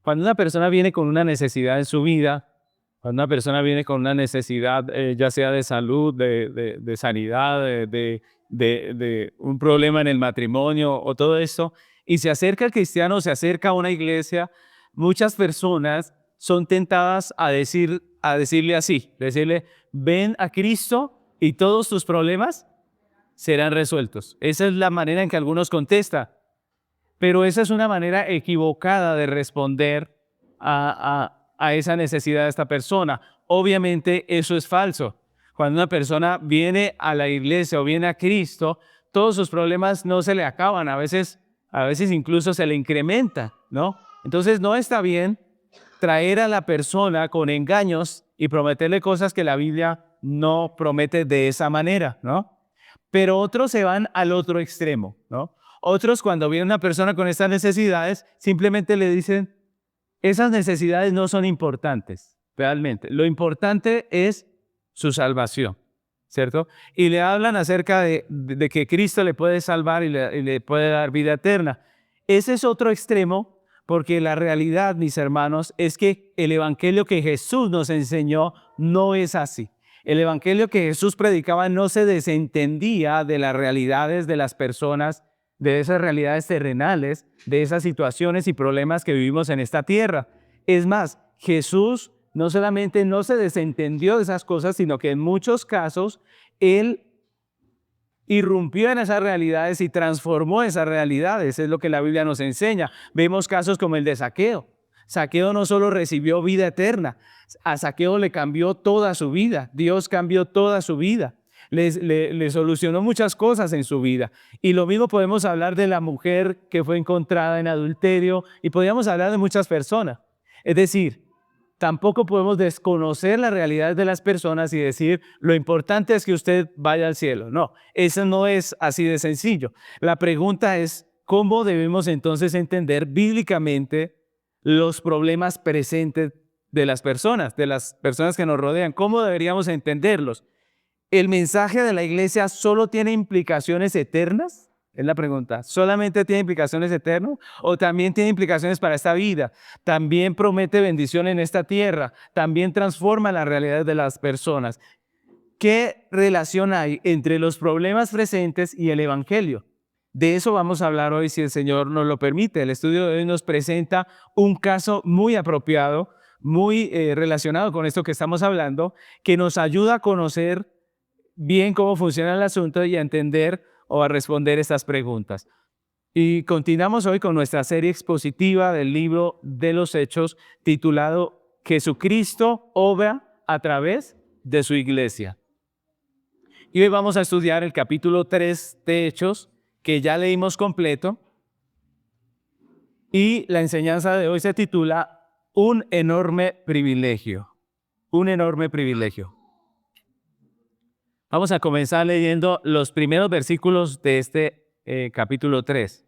Cuando una persona viene con una necesidad en su vida, cuando una persona viene con una necesidad, ya sea de salud, de sanidad, de un problema en el matrimonio o todo esto, y se acerca al cristiano, se acerca a una iglesia, muchas personas son tentadas a decirle así, decirle, ven a Cristo y todos tus problemas serán resueltos. Esa es la manera en que algunos contestan. Pero esa es una manera equivocada de responder a esa necesidad de esta persona. Obviamente eso es falso. Cuando una persona viene a la iglesia o viene a Cristo, todos sus problemas no se le acaban, a veces incluso se le incrementa, ¿no? Entonces no está bien traer a la persona con engaños y prometerle cosas que la Biblia no promete de esa manera, ¿no? Pero otros se van al otro extremo, ¿no? Otros, cuando viene una persona con estas necesidades, simplemente le dicen, esas necesidades no son importantes, realmente. Lo importante es su salvación, ¿cierto? Y le hablan acerca de que Cristo le puede salvar y le puede dar vida eterna. Ese es otro extremo, porque la realidad, mis hermanos, es que el evangelio que Jesús nos enseñó no es así. El evangelio que Jesús predicaba no se desentendía de las realidades de las personas, de esas realidades terrenales, de esas situaciones y problemas que vivimos en esta tierra. Es más, Jesús no solamente no se desentendió de esas cosas, sino que en muchos casos Él irrumpió en esas realidades y transformó esas realidades. Es lo que la Biblia nos enseña. Vemos casos como el de Zaqueo. Zaqueo no solo recibió vida eterna, a Zaqueo le cambió toda su vida. Dios cambió toda su vida. Le solucionó muchas cosas en su vida. Y lo mismo podemos hablar de la mujer que fue encontrada en adulterio y podríamos hablar de muchas personas. Es decir, tampoco podemos desconocer las realidades de las personas y decir, lo importante es que usted vaya al cielo. No, eso no es así de sencillo. La pregunta es, ¿cómo debemos entonces entender bíblicamente los problemas presentes de las personas que nos rodean? ¿Cómo deberíamos entenderlos? ¿El mensaje de la iglesia solo tiene implicaciones eternas? Es la pregunta. ¿Solamente tiene implicaciones eternas? ¿O también tiene implicaciones para esta vida? ¿También promete bendición en esta tierra? ¿También transforma las realidades de las personas? ¿Qué relación hay entre los problemas presentes y el evangelio? De eso vamos a hablar hoy, si el Señor nos lo permite. El estudio de hoy nos presenta un caso muy apropiado, muy relacionado con esto que estamos hablando, que nos ayuda a conocer bien cómo funciona el asunto y a entender o a responder estas preguntas. Y continuamos hoy con nuestra serie expositiva del libro de los Hechos, titulado Jesucristo obra a través de su iglesia. Y hoy vamos a estudiar el capítulo 3 de Hechos, que ya leímos completo, y la enseñanza de hoy se titula Un enorme privilegio. Un enorme privilegio. Vamos a comenzar leyendo los primeros versículos de este capítulo 3.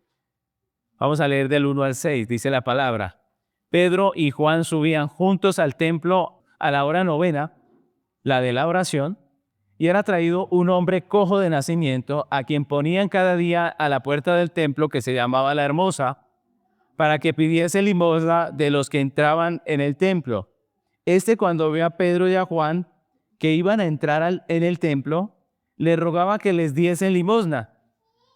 Vamos a leer del 1 al 6, dice la palabra. Pedro y Juan subían juntos al templo a la hora novena, la de la oración, y era traído un hombre cojo de nacimiento, a quien ponían cada día a la puerta del templo, que se llamaba La Hermosa, para que pidiese limosna de los que entraban en el templo. Cuando vio a Pedro y a Juan, que iban a entrar en el templo, le rogaba que les diesen limosna.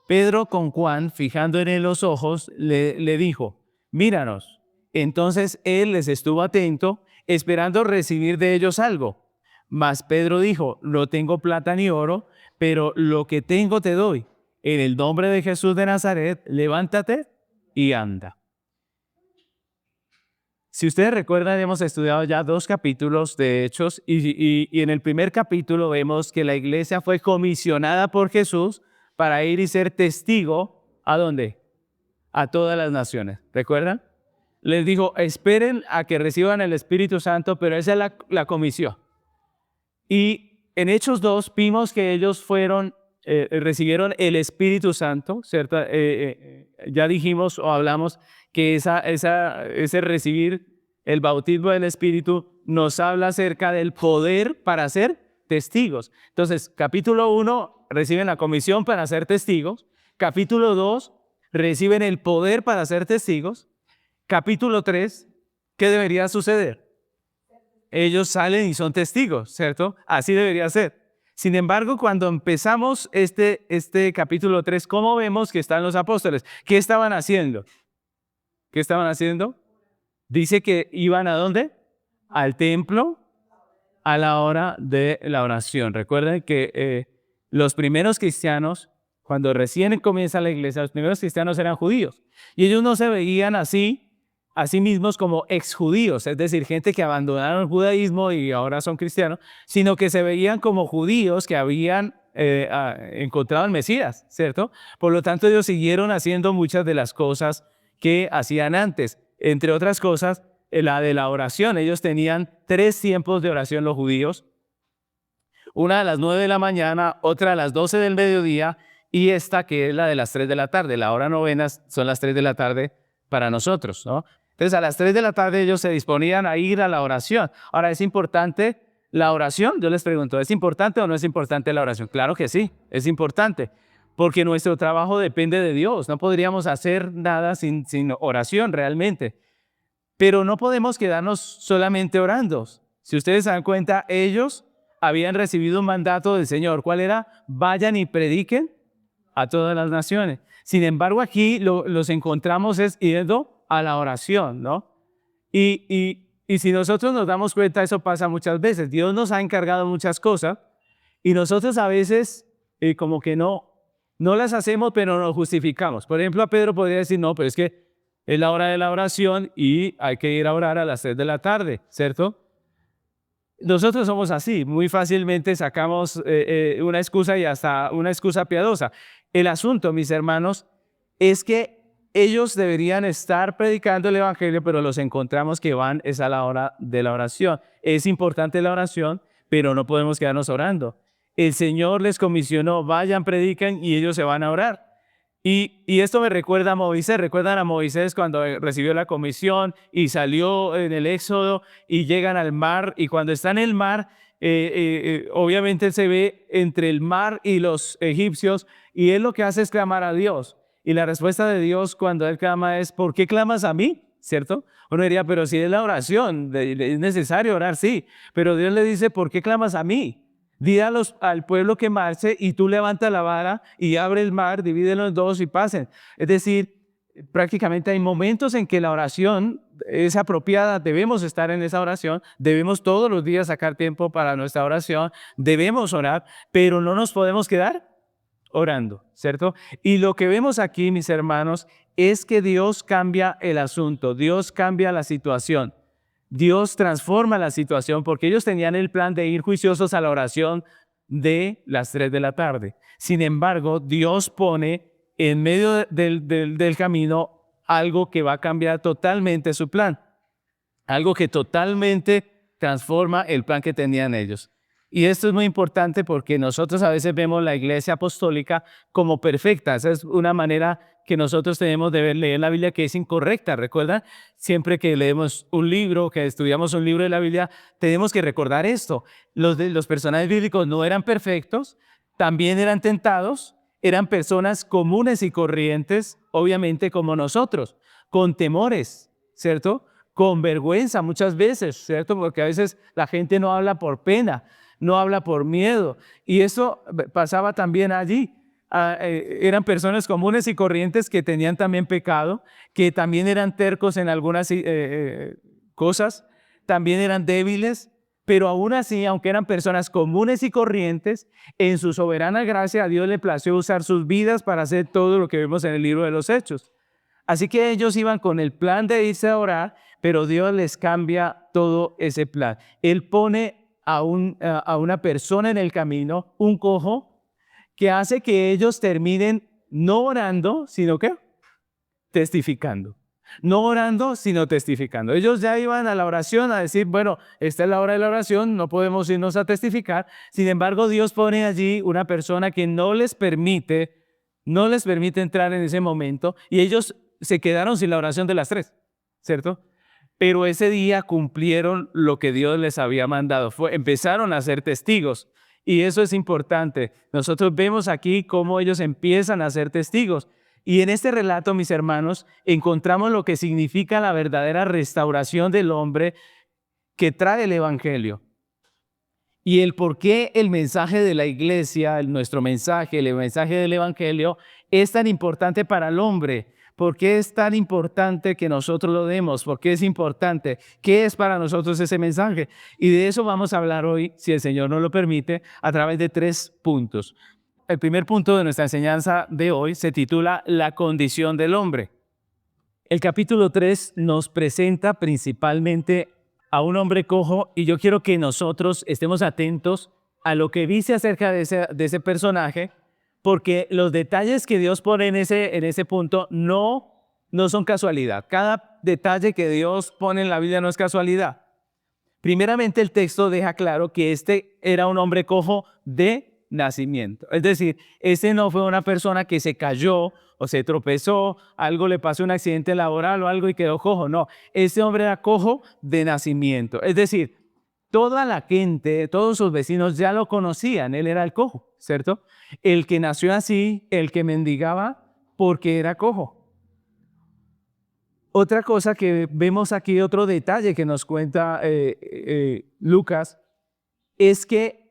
Pedro con Juan, fijando en él los ojos, le dijo, míranos. Entonces él les estuvo atento, esperando recibir de ellos algo. Mas Pedro dijo, no tengo plata ni oro, pero lo que tengo te doy. En el nombre de Jesús de Nazaret, levántate y anda. Si ustedes recuerdan, hemos estudiado ya 2 capítulos de Hechos y en el primer capítulo vemos que la iglesia fue comisionada por Jesús para ir y ser testigo, ¿a dónde? A todas las naciones. ¿Recuerdan? Les dijo, esperen a que reciban el Espíritu Santo, pero esa es la comisión. Y en Hechos 2 vimos que ellos recibieron el Espíritu Santo, ¿cierto? Ya dijimos o hablamos que ese recibir el bautismo del Espíritu nos habla acerca del poder para ser testigos. Entonces, capítulo 1, reciben la comisión para ser testigos. Capítulo 2, reciben el poder para ser testigos. Capítulo 3, ¿qué debería suceder? Ellos salen y son testigos, ¿cierto? Así debería ser. Sin embargo, cuando empezamos este capítulo 3, ¿cómo vemos que están los apóstoles? ¿Qué estaban haciendo? ¿Qué estaban haciendo? Dice que iban ¿a dónde? Al templo a la hora de la oración. Recuerden que los primeros cristianos, cuando recién comienza la iglesia, los primeros cristianos eran judíos. Y ellos no se veían así a sí mismos como exjudíos, es decir, gente que abandonaron el judaísmo y ahora son cristianos, sino que se veían como judíos que habían encontrado al Mesías, ¿cierto? Por lo tanto, ellos siguieron haciendo muchas de las cosas que hacían antes. Entre otras cosas, la de la oración. Ellos tenían 3 tiempos de oración los judíos. Una a las 9 de la mañana, otra a las 12 del mediodía y esta que es la de las 3 de la tarde. La hora novena son las 3 de la tarde para nosotros, ¿no? Entonces a las 3 de la tarde ellos se disponían a ir a la oración. Ahora, ¿es importante la oración? Yo les pregunto, ¿es importante o no es importante la oración? Claro que sí, es importante, porque nuestro trabajo depende de Dios. No podríamos hacer nada sin oración realmente. Pero no podemos quedarnos solamente orando. Si ustedes se dan cuenta, ellos habían recibido un mandato del Señor. ¿Cuál era? Vayan y prediquen a todas las naciones. Sin embargo, aquí los encontramos es yendo a la oración, ¿no? Y si nosotros nos damos cuenta, eso pasa muchas veces. Dios nos ha encargado muchas cosas y nosotros a veces como que no las hacemos, pero nos justificamos. Por ejemplo, a Pedro podría decir, no, pero es que es la hora de la oración y hay que ir a orar a las 3 de la tarde, ¿cierto? Nosotros somos así, muy fácilmente sacamos una excusa y hasta una excusa piadosa. El asunto, mis hermanos, es que ellos deberían estar predicando el evangelio, pero los encontramos que van es a la hora de la oración. Es importante la oración, pero no podemos quedarnos orando. El Señor les comisionó, vayan, predican y ellos se van a orar. Y esto me recuerda a Moisés. ¿Recuerdan a Moisés cuando recibió la comisión y salió en el Éxodo y llegan al mar? Y cuando está en el mar, obviamente él se ve entre el mar y los egipcios y él lo que hace es clamar a Dios. Y la respuesta de Dios cuando él clama es, ¿por qué clamas a mí? ¿Cierto? Uno diría, pero si es la oración, es necesario orar, sí. Pero Dios le dice, ¿por qué clamas a mí? Di al pueblo que marche y tú levanta la vara y abre el mar, divídelo en dos y pasen. Es decir, prácticamente hay momentos en que la oración es apropiada, debemos estar en esa oración, debemos todos los días sacar tiempo para nuestra oración, debemos orar, pero no nos podemos quedar orando, ¿cierto? Y lo que vemos aquí, mis hermanos, es que Dios cambia el asunto, Dios cambia la situación. Dios transforma la situación porque ellos tenían el plan de ir juiciosos a la oración de las 3 de la tarde. Sin embargo, Dios pone en medio del camino algo que va a cambiar totalmente su plan. Algo que totalmente transforma el plan que tenían ellos. Y esto es muy importante porque nosotros a veces vemos la iglesia apostólica como perfecta. Esa es una manera que nosotros tenemos de leer la Biblia que es incorrecta. ¿Recuerdan? Siempre que leemos un libro, que estudiamos un libro de la Biblia, tenemos que recordar esto. Los personajes bíblicos no eran perfectos, también eran tentados, eran personas comunes y corrientes, obviamente como nosotros, con temores, ¿cierto? Con vergüenza muchas veces, ¿cierto? Porque a veces la gente no habla por pena, no habla por miedo. Y eso pasaba también allí. Eran personas comunes y corrientes que tenían también pecado, que también eran tercos en algunas cosas, también eran débiles, pero aún así, aunque eran personas comunes y corrientes, en su soberana gracia a Dios le plació usar sus vidas para hacer todo lo que vemos en el libro de los Hechos. Así que ellos iban con el plan de irse a orar, pero Dios les cambia todo ese plan. Él pone a una persona en el camino, un cojo, que hace que ellos terminen no orando, sino que testificando. No orando, sino testificando. Ellos ya iban a la oración a decir, bueno, esta es la hora de la oración, no podemos irnos a testificar. Sin embargo, Dios pone allí una persona que no les permite entrar en ese momento y ellos se quedaron sin la oración de las 3, ¿cierto? Pero ese día cumplieron lo que Dios les había mandado. Empezaron a ser testigos. Y eso es importante. Nosotros vemos aquí cómo ellos empiezan a ser testigos. Y en este relato, mis hermanos, encontramos lo que significa la verdadera restauración del hombre que trae el Evangelio. Y el por qué el mensaje de la iglesia, nuestro mensaje, el mensaje del Evangelio, es tan importante para el hombre. ¿Por qué es tan importante que nosotros lo demos? ¿Por qué es importante? ¿Qué es para nosotros ese mensaje? Y de eso vamos a hablar hoy, si el Señor nos lo permite, a través de 3 puntos. El primer punto de nuestra enseñanza de hoy se titula La condición del hombre. El capítulo 3 nos presenta principalmente a un hombre cojo y yo quiero que nosotros estemos atentos a lo que dice acerca de ese personaje, porque los detalles que Dios pone en ese punto no son casualidad. Cada detalle que Dios pone en la Biblia no es casualidad. Primeramente, el texto deja claro que este era un hombre cojo de nacimiento. Es decir, este no fue una persona que se cayó o se tropezó, algo le pasó, un accidente laboral o algo y quedó cojo. No, este hombre era cojo de nacimiento. Es decir, toda la gente, todos sus vecinos ya lo conocían. Él era el cojo, ¿cierto? El que nació así, el que mendigaba porque era cojo. Otra cosa que vemos aquí, otro detalle que nos cuenta Lucas, es que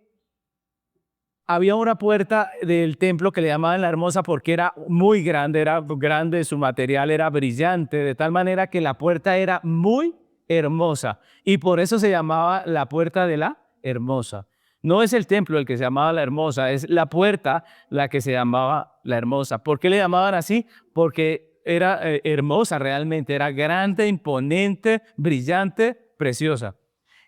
había una puerta del templo que le llamaban la Hermosa porque era muy grande, su material era brillante, de tal manera que la puerta era muy hermosa y por eso se llamaba la puerta de la Hermosa. No es el templo el que se llamaba la Hermosa, es la puerta la que se llamaba la Hermosa. ¿Por qué le llamaban así? Porque era hermosa realmente, era grande, imponente, brillante, preciosa.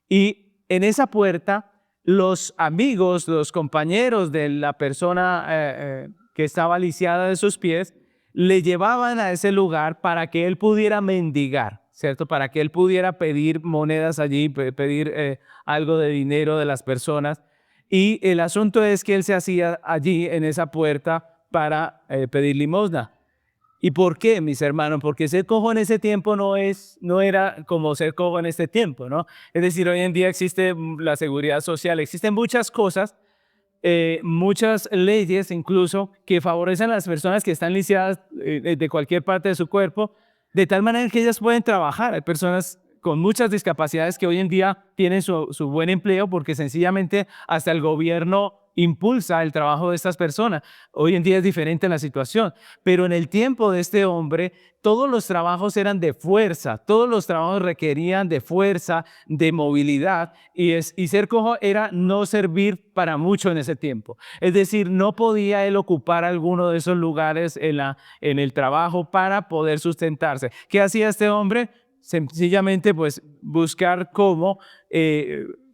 Y en esa puerta los amigos, los compañeros de la persona que estaba lisiada de sus pies, le llevaban a ese lugar para que él pudiera mendigar, ¿cierto? Para que él pudiera pedir monedas allí, pedir algo de dinero de las personas. Y el asunto es que él se hacía allí en esa puerta para pedir limosna. ¿Y por qué, mis hermanos? Porque ser cojo en ese tiempo no era como ser cojo en este tiempo, ¿no? Es decir, hoy en día existe la seguridad social, existen muchas cosas, muchas leyes incluso que favorecen a las personas que están lisiadas de cualquier parte de su cuerpo, de tal manera que ellas pueden trabajar. Hay personas con muchas discapacidades que hoy en día tienen su buen empleo porque sencillamente hasta el gobierno impulsa el trabajo de estas personas. Hoy en día es diferente la situación, pero en el tiempo de este hombre, todos los trabajos eran de fuerza, todos los trabajos requerían de fuerza, de movilidad, y ser cojo era no servir para mucho en ese tiempo. Es decir, no podía él ocupar alguno de esos lugares en el trabajo para poder sustentarse. ¿Qué hacía este hombre? Sencillamente, pues, buscar cómo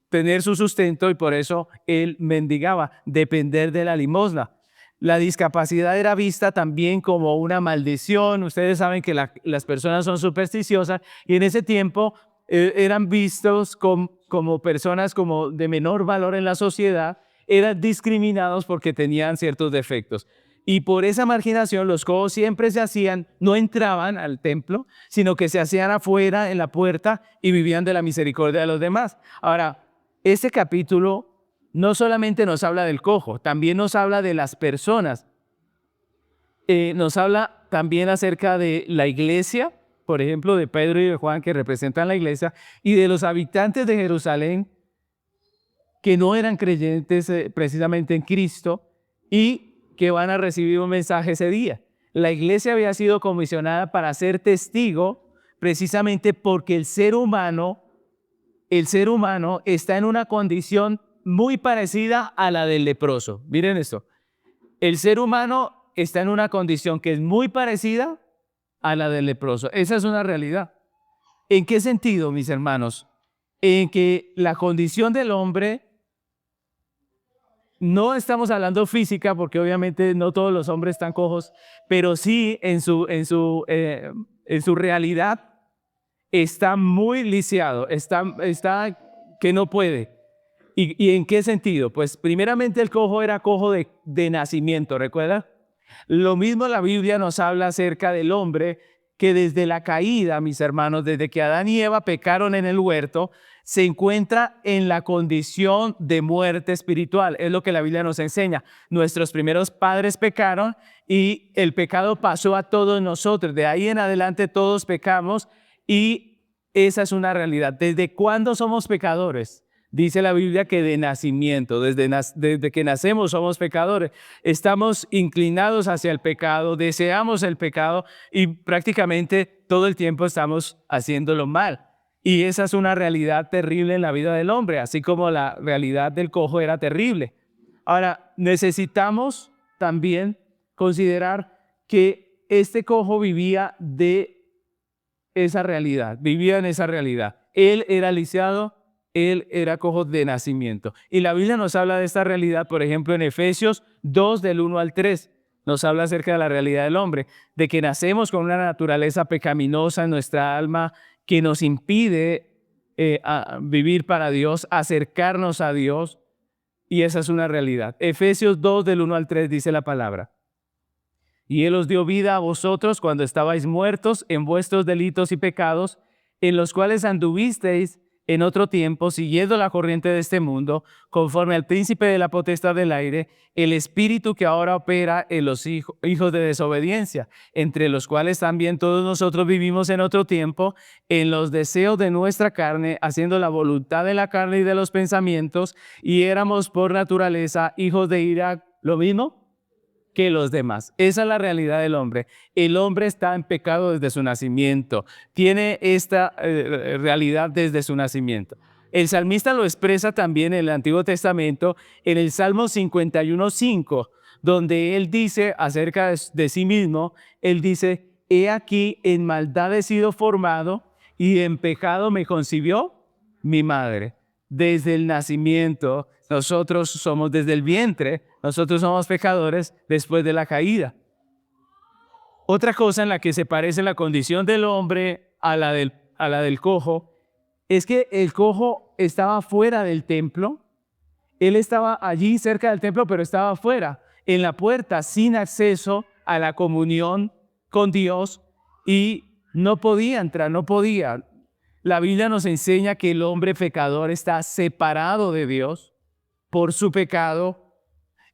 tener su sustento y por eso él mendigaba, depender de la limosna. La discapacidad era vista también como una maldición. Ustedes saben que las personas son supersticiosas y en ese tiempo eran vistos como personas como de menor valor en la sociedad, eran discriminados porque tenían ciertos defectos. Y por esa marginación los cojos siempre no entraban al templo, sino que se hacían afuera en la puerta y vivían de la misericordia de los demás. Ahora, este capítulo no solamente nos habla del cojo, también nos habla de las personas. Nos habla también acerca de la iglesia, por ejemplo, de Pedro y de Juan, que representan la iglesia, y de los habitantes de Jerusalén, que no eran creyentes precisamente en Cristo, y que van a recibir un mensaje ese día. La iglesia había sido comisionada para ser testigo precisamente porque el ser humano está en una condición muy parecida a la del leproso. Miren esto. El ser humano está en una condición que es muy parecida a la del leproso. Esa es una realidad. ¿En qué sentido, mis hermanos? En que la condición del hombre, no estamos hablando física, porque obviamente no todos los hombres están cojos, pero sí en su realidad está muy lisiado, está que no puede. ¿Y en qué sentido? Pues primeramente el cojo era cojo de nacimiento, ¿recuerda? Lo mismo la Biblia nos habla acerca del hombre que desde la caída, mis hermanos, desde que Adán y Eva pecaron en el huerto, se encuentra en la condición de muerte espiritual. Es lo que la Biblia nos enseña. Nuestros primeros padres pecaron y el pecado pasó a todos nosotros. De ahí en adelante todos pecamos y esa es una realidad. ¿Desde cuándo somos pecadores? Dice la Biblia que de nacimiento, desde que nacemos somos pecadores. Estamos inclinados hacia el pecado, deseamos el pecado y prácticamente todo el tiempo estamos haciéndolo mal. Y esa es una realidad terrible en la vida del hombre, así como la realidad del cojo era terrible. Ahora, necesitamos también considerar que este cojo vivía de esa realidad, vivía en esa realidad. Él era lisiado, él era cojo de nacimiento. Y la Biblia nos habla de esta realidad, por ejemplo, en Efesios 2, del 1 al 3. Nos habla acerca de la realidad del hombre, de que nacemos con una naturaleza pecaminosa en nuestra alma que nos impide vivir para Dios, acercarnos a Dios, y esa es una realidad. Efesios 2, del 1 al 3 dice la palabra. Y Él os dio vida a vosotros cuando estabais muertos en vuestros delitos y pecados, en los cuales anduvisteis en otro tiempo, siguiendo la corriente de este mundo, conforme al príncipe de la potestad del aire, el espíritu que ahora opera en los hijos de desobediencia, entre los cuales también todos nosotros vivimos en otro tiempo, en los deseos de nuestra carne, haciendo la voluntad de la carne y de los pensamientos, y éramos por naturaleza hijos de ira, lo mismo que los demás. Esa es la realidad del hombre. El hombre está en pecado desde su nacimiento. Tiene esta realidad desde su nacimiento. El salmista lo expresa también en el Antiguo Testamento, en el Salmo 51:5, donde él dice acerca de sí mismo, él dice, he aquí en maldad he sido formado y en pecado me concibió mi madre. Desde el nacimiento, nosotros somos desde el vientre, nosotros somos pecadores después de la caída. Otra cosa en la que se parece la condición del hombre a la del cojo es que el cojo estaba fuera del templo. Él estaba allí cerca del templo, pero estaba fuera, en la puerta, sin acceso a la comunión con Dios y no podía entrar, no podía. La Biblia nos enseña que el hombre pecador está separado de Dios por su pecado.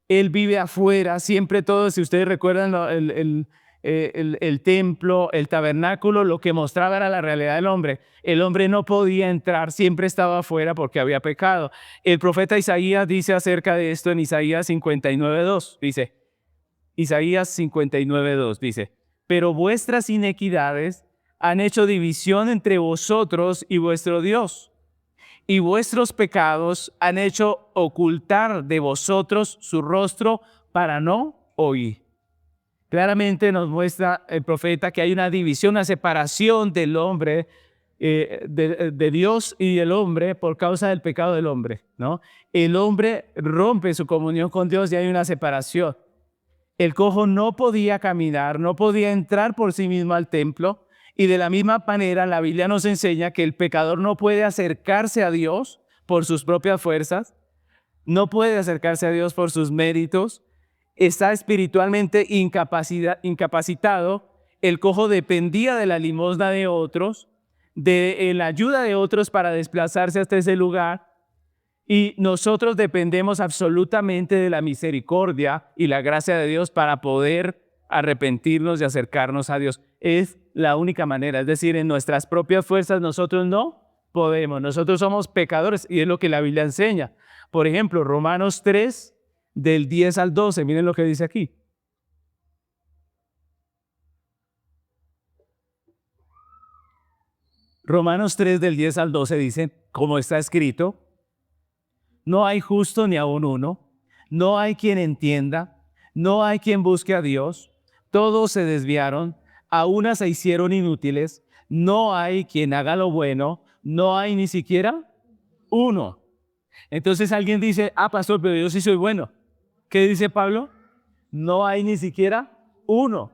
Él vive afuera, siempre todo, si ustedes recuerdan el templo, el tabernáculo, lo que mostraba era la realidad del hombre. El hombre no podía entrar, siempre estaba afuera porque había pecado. El profeta Isaías dice acerca de esto en Isaías 59:2, dice, Isaías 59:2 dice, pero vuestras iniquidades han hecho división entre vosotros y vuestro Dios, y vuestros pecados han hecho ocultar de vosotros su rostro para no oír. Claramente nos muestra el profeta que hay una división, una separación del hombre, de Dios y del hombre por causa del pecado del hombre, ¿no? El hombre rompe su comunión con Dios y hay una separación. El cojo no podía caminar, no podía entrar por sí mismo al templo. Y de la misma manera, la Biblia nos enseña que el pecador no puede acercarse a Dios por sus propias fuerzas, no puede acercarse a Dios por sus méritos, está espiritualmente incapacitado. El cojo dependía de la limosna de otros, de la ayuda de otros para desplazarse hasta ese lugar. Y nosotros dependemos absolutamente de la misericordia y la gracia de Dios para poder arrepentirnos y acercarnos a Dios. Es la única manera, es decir, en nuestras propias fuerzas nosotros no podemos, nosotros somos pecadores y es lo que la Biblia enseña. Por ejemplo, Romanos 3, del 10 al 12, miren lo que dice aquí. Romanos 3, del 10 al 12 dice, como está escrito, no hay justo ni aun uno, no hay quien entienda, no hay quien busque a Dios, todos se desviaron, a una se hicieron inútiles, no hay quien haga lo bueno, no hay ni siquiera uno. Entonces alguien dice, pastor, pero yo sí soy bueno. ¿Qué dice Pablo? No hay ni siquiera uno.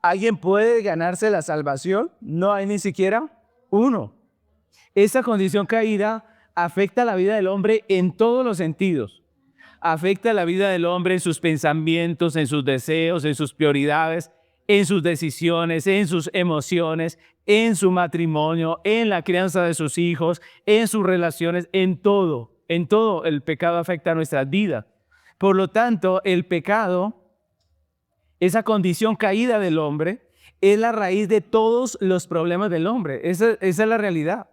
¿Alguien puede ganarse la salvación? No hay ni siquiera uno. Esa condición caída afecta la vida del hombre en todos los sentidos. Afecta la vida del hombre en sus pensamientos, en sus deseos, en sus prioridades. en sus decisiones, en sus emociones, en su matrimonio, en la crianza de sus hijos, en sus relaciones, en todo. En todo el pecado afecta a nuestra vida. Por lo tanto, el pecado, esa condición caída del hombre, es la raíz de todos los problemas del hombre. Esa es la realidad.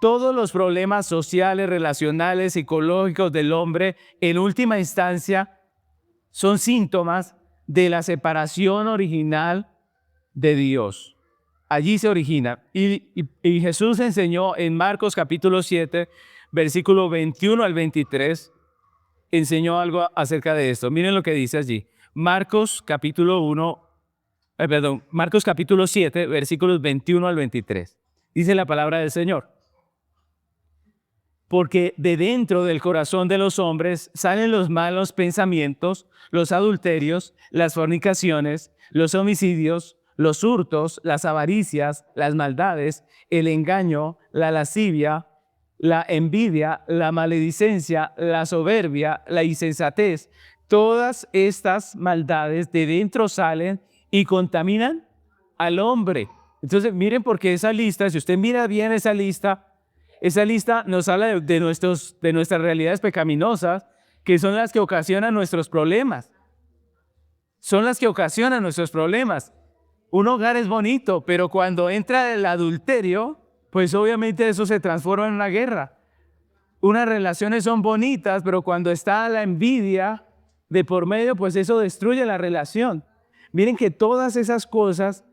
Todos los problemas sociales, relacionales, psicológicos del hombre, en última instancia, son síntomas de la separación original de Dios. Allí se origina. Y Jesús enseñó en Marcos capítulo 7, versículo 21 al 23, enseñó algo acerca de esto. Miren lo que dice allí. Marcos capítulo 7, versículos 21 al 23. Dice la palabra del Señor. Porque de dentro del corazón de los hombres salen los malos pensamientos, los adulterios, las fornicaciones, los homicidios, los hurtos, las avaricias, las maldades, el engaño, la lascivia, la envidia, la maledicencia, la soberbia, la insensatez. Todas estas maldades de dentro salen y contaminan al hombre. Entonces, miren porque esa lista, si usted mira bien esa lista nos habla de nuestras realidades pecaminosas, que son las que ocasionan nuestros problemas. Son las que ocasionan nuestros problemas. Un hogar es bonito, pero cuando entra el adulterio, pues obviamente eso se transforma en una guerra. Unas relaciones son bonitas, pero cuando está la envidia de por medio, pues eso destruye la relación. Miren que todas esas cosas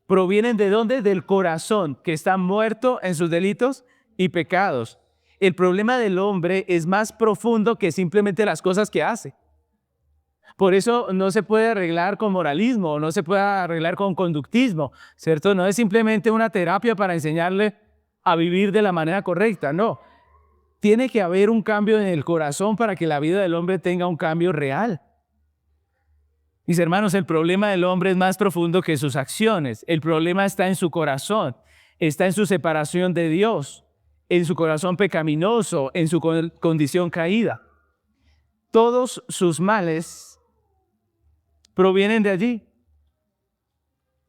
provienen ¿de dónde? Del corazón, que está muerto en sus delitos y pecados. El problema del hombre es más profundo que simplemente las cosas que hace. Por eso no se puede arreglar con moralismo, no se puede arreglar con conductismo, ¿cierto? No es simplemente una terapia para enseñarle a vivir de la manera correcta, no. Tiene que haber un cambio en el corazón para que la vida del hombre tenga un cambio real. Mis hermanos, el problema del hombre es más profundo que sus acciones. El problema está en su corazón, está en su separación de Dios, en su corazón pecaminoso, en su condición caída. Todos sus males provienen de allí.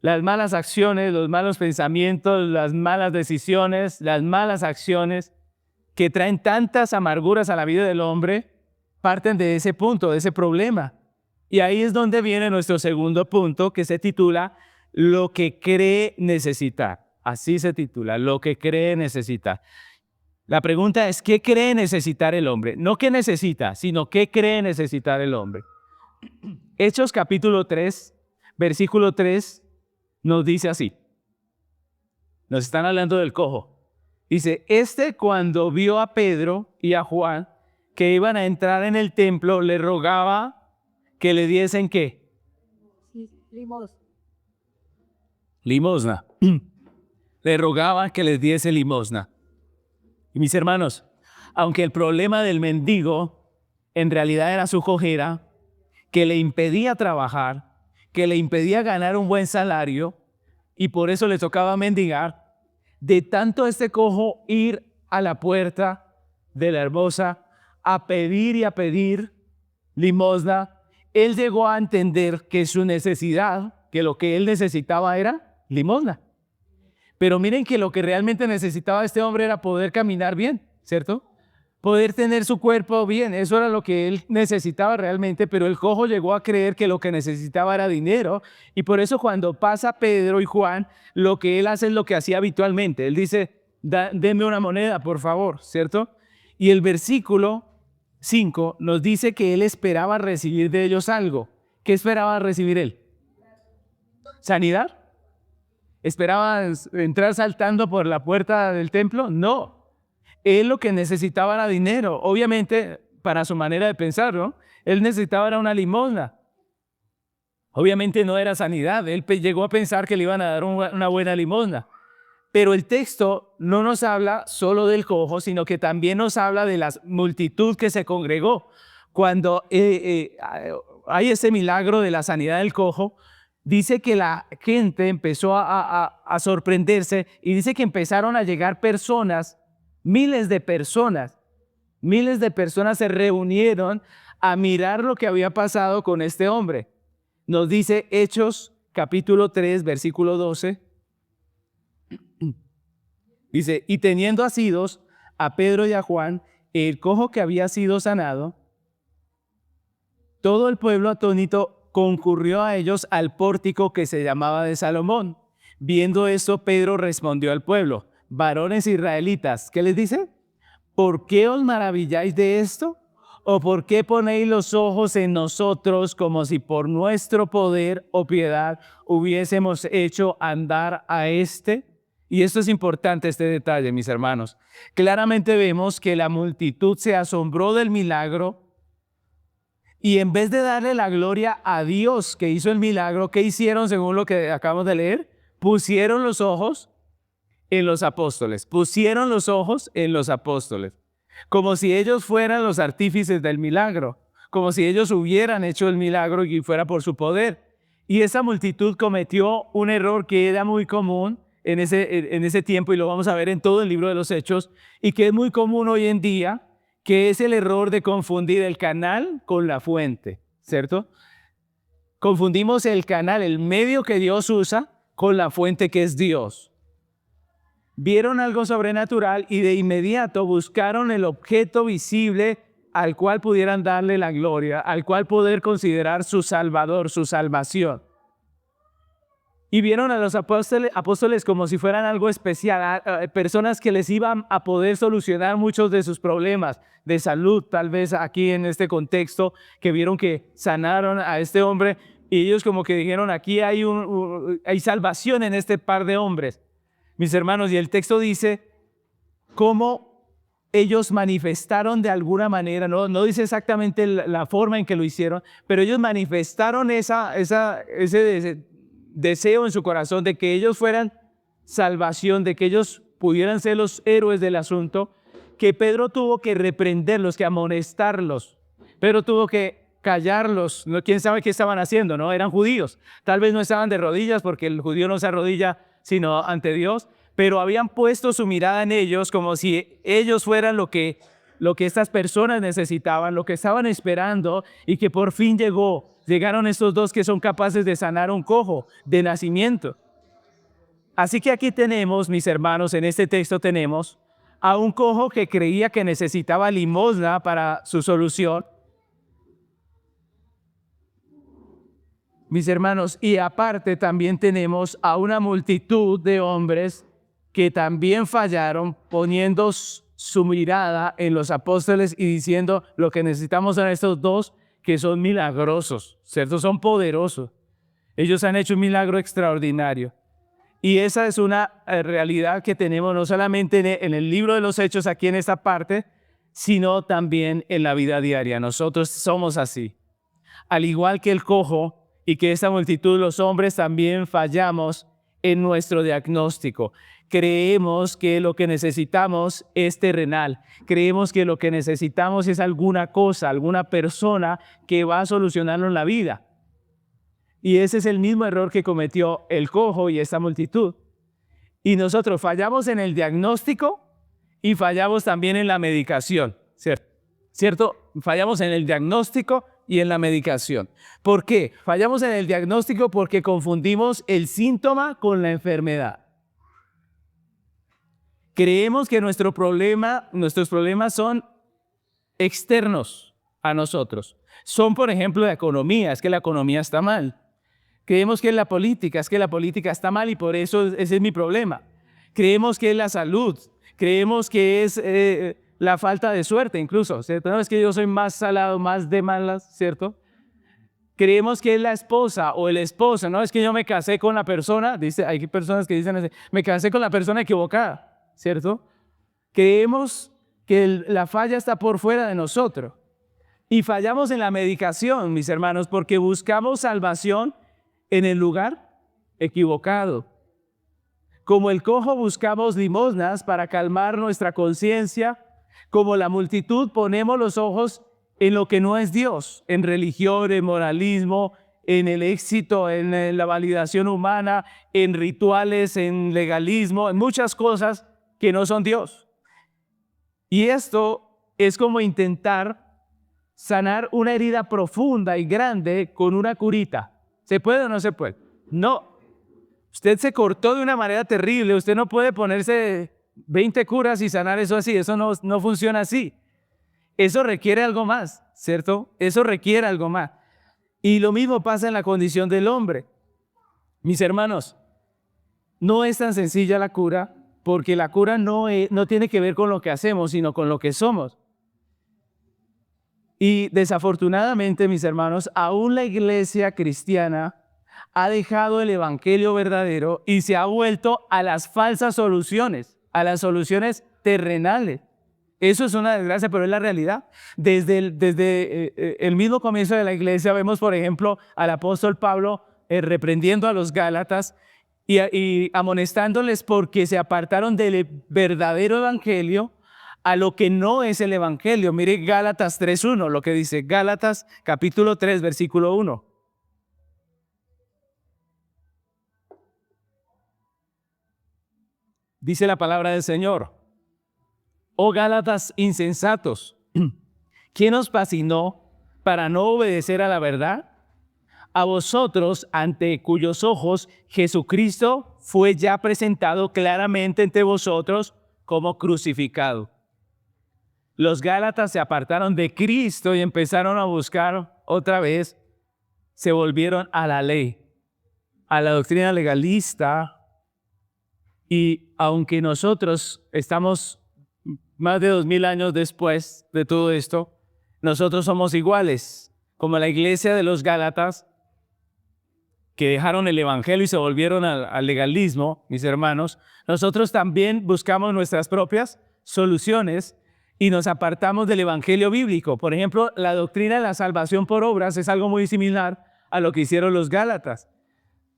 Las malas acciones, los malos pensamientos, las malas decisiones, las malas acciones que traen tantas amarguras a la vida del hombre, parten de ese punto, de ese problema. Y ahí es donde viene nuestro segundo punto, que se titula Lo que cree necesitar. Así se titula, Lo que cree necesitar. La pregunta es, ¿qué cree necesitar el hombre? No qué necesita, sino qué cree necesitar el hombre. Hechos capítulo 3, versículo 3, nos dice así. Nos están hablando del cojo. Dice, cuando vio a Pedro y a Juan que iban a entrar en el templo, le rogaba que le diesen ¿qué? Limosna. Limosna. Le rogaba que les diese limosna. Y mis hermanos, aunque el problema del mendigo en realidad era su cojera, que le impedía trabajar, que le impedía ganar un buen salario, y por eso le tocaba mendigar, de tanto este cojo ir a la puerta de la hermosa a pedir y a pedir limosna, él llegó a entender que su necesidad, que lo que él necesitaba era limosna. Pero miren que lo que realmente necesitaba este hombre era poder caminar bien, ¿cierto? Poder tener su cuerpo bien, eso era lo que él necesitaba realmente, pero el cojo llegó a creer que lo que necesitaba era dinero, y por eso cuando pasa Pedro y Juan, lo que él hace es lo que hacía habitualmente. Él dice, denme una moneda, por favor, ¿cierto? Y el versículo 5 nos dice que él esperaba recibir de ellos algo. ¿Qué esperaba recibir él? ¿Sanidad? ¿Esperaba entrar saltando por la puerta del templo? No. Él lo que necesitaba era dinero. Obviamente, para su manera de pensar, ¿no? Él necesitaba era una limosna. Obviamente no era sanidad. Él llegó a pensar que le iban a dar una buena limosna. Pero el texto no nos habla solo del cojo, sino que también nos habla de la multitud que se congregó. Cuando hay ese milagro de la sanidad del cojo, dice que la gente empezó a sorprenderse y dice que empezaron a llegar personas, miles de personas se reunieron a mirar lo que había pasado con este hombre. Nos dice Hechos capítulo 3, versículo 12. Dice, y teniendo asidos a Pedro y a Juan, el cojo que había sido sanado, todo el pueblo atónito concurrió a ellos al pórtico que se llamaba de Salomón. Viendo esto, Pedro respondió al pueblo, varones israelitas, ¿qué les dice? ¿Por qué os maravilláis de esto? ¿O por qué ponéis los ojos en nosotros como si por nuestro poder o piedad hubiésemos hecho andar a este? Y esto es importante, este detalle, mis hermanos. Claramente vemos que la multitud se asombró del milagro y en vez de darle la gloria a Dios que hizo el milagro, ¿qué hicieron según lo que acabamos de leer? Pusieron los ojos en los apóstoles. Pusieron los ojos en los apóstoles. Como si ellos fueran los artífices del milagro. Como si ellos hubieran hecho el milagro y fuera por su poder. Y esa multitud cometió un error que era muy común en ese tiempo, y lo vamos a ver en todo el libro de los Hechos, y que es muy común hoy en día, que es el error de confundir el canal con la fuente, ¿cierto? Confundimos el canal, el medio que Dios usa, con la fuente que es Dios. Vieron algo sobrenatural y de inmediato buscaron el objeto visible al cual pudieran darle la gloria, al cual poder considerar su salvador, su salvación. Y vieron a los apóstoles como si fueran algo especial, personas que les iban a poder solucionar muchos de sus problemas de salud, tal vez aquí en este contexto, que vieron que sanaron a este hombre y ellos como que dijeron, aquí hay salvación en este par de hombres. Mis hermanos, y el texto dice cómo ellos manifestaron de alguna manera, no dice exactamente la forma en que lo hicieron, pero ellos manifestaron ese deseo en su corazón de que ellos fueran salvación, de que ellos pudieran ser los héroes del asunto, que Pedro tuvo que reprenderlos, que amonestarlos. Pedro tuvo que callarlos. ¿Quién sabe qué estaban haciendo? ¿No? Eran judíos. Tal vez no estaban de rodillas porque el judío no se arrodilla sino ante Dios, pero habían puesto su mirada en ellos como si ellos fueran lo que estas personas necesitaban, lo que estaban esperando y que por fin llegaron estos dos que son capaces de sanar un cojo de nacimiento. Así que aquí tenemos, mis hermanos, en este texto tenemos a un cojo que creía que necesitaba limosna para su solución. Mis hermanos, y aparte también tenemos a una multitud de hombres que también fallaron poniendo su mirada en los apóstoles y diciendo lo que necesitamos son estos dos que son milagrosos, ¿cierto? Son poderosos. Ellos han hecho un milagro extraordinario. Y esa es una realidad que tenemos no solamente en el libro de los Hechos, aquí en esta parte, sino también en la vida diaria. Nosotros somos así. Al igual que el cojo y que esta multitud, los hombres también fallamos en nuestro diagnóstico. Creemos que lo que necesitamos es terrenal. Creemos que lo que necesitamos es alguna cosa, alguna persona que va a solucionarnos la vida. Y ese es el mismo error que cometió el cojo y esta multitud. Y nosotros fallamos en el diagnóstico y fallamos también en la medicación, ¿cierto? Fallamos en el diagnóstico y en la medicación. ¿Por qué? Fallamos en el diagnóstico porque confundimos el síntoma con la enfermedad. Creemos que nuestros problemas son externos a nosotros. Son, por ejemplo, de economía, es que la economía está mal. Creemos que es la política, es que la política está mal y por eso ese es mi problema. Creemos que es la salud, creemos que es la falta de suerte incluso, ¿cierto? No es que yo soy más salado, más de malas, ¿cierto? Creemos que es la esposa o el esposo, no es que yo me casé con la persona, hay personas que dicen, me casé con la persona equivocada, ¿cierto? Creemos que la falla está por fuera de nosotros y fallamos en la medicación, mis hermanos, porque buscamos salvación en el lugar equivocado. Como el cojo buscamos limosnas para calmar nuestra conciencia, como la multitud ponemos los ojos en lo que no es Dios, en religión, en moralismo, en el éxito, en la validación humana, en rituales, en legalismo, en muchas cosas que no son Dios. Y esto es como intentar sanar una herida profunda y grande con una curita. ¿Se puede o no se puede? No, usted se cortó de una manera terrible. Usted no puede ponerse 20 curas y sanar eso así. Eso no funciona así. Eso requiere algo más, ¿cierto? Eso requiere algo más. Y lo mismo pasa en la condición del hombre. Mis hermanos, no es tan sencilla la cura, porque la cura no tiene que ver con lo que hacemos, sino con lo que somos. Y desafortunadamente, mis hermanos, aún la iglesia cristiana ha dejado el evangelio verdadero y se ha vuelto a las falsas soluciones, a las soluciones terrenales. Eso es una desgracia, pero es la realidad. Desde el mismo comienzo de la iglesia vemos, por ejemplo, al apóstol Pablo reprendiendo a los Gálatas y amonestándoles porque se apartaron del verdadero evangelio a lo que no es el evangelio. Mire Gálatas 3:1, lo que dice Gálatas capítulo 3, versículo 1. Dice la palabra del Señor: oh Gálatas insensatos, ¿quién os fascinó para no obedecer a la verdad? A vosotros, ante cuyos ojos Jesucristo fue ya presentado claramente entre vosotros como crucificado. Los Gálatas se apartaron de Cristo y empezaron a buscar otra vez, se volvieron a la ley, a la doctrina legalista. Y aunque nosotros estamos más de 2000 años después de todo esto, nosotros somos iguales, como la iglesia de los Gálatas, que dejaron el evangelio y se volvieron al legalismo, mis hermanos. Nosotros también buscamos nuestras propias soluciones y nos apartamos del evangelio bíblico. Por ejemplo, la doctrina de la salvación por obras es algo muy similar a lo que hicieron los Gálatas.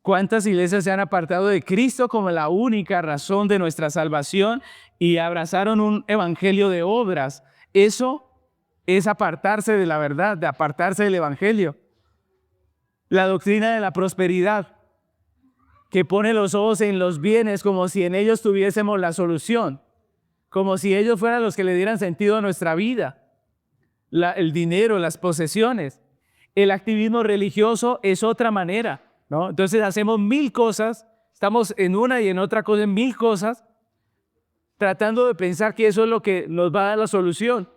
¿Cuántas iglesias se han apartado de Cristo como la única razón de nuestra salvación y abrazaron un evangelio de obras? Eso es apartarse de la verdad, de apartarse del evangelio. La doctrina de la prosperidad, que pone los ojos en los bienes como si en ellos tuviésemos la solución, como si ellos fueran los que le dieran sentido a nuestra vida. El dinero, las posesiones. El activismo religioso es otra manera, ¿no? Entonces hacemos 1000 cosas, estamos en una y en otra cosa, en 1000 cosas, tratando de pensar que eso es lo que nos va a dar la solución.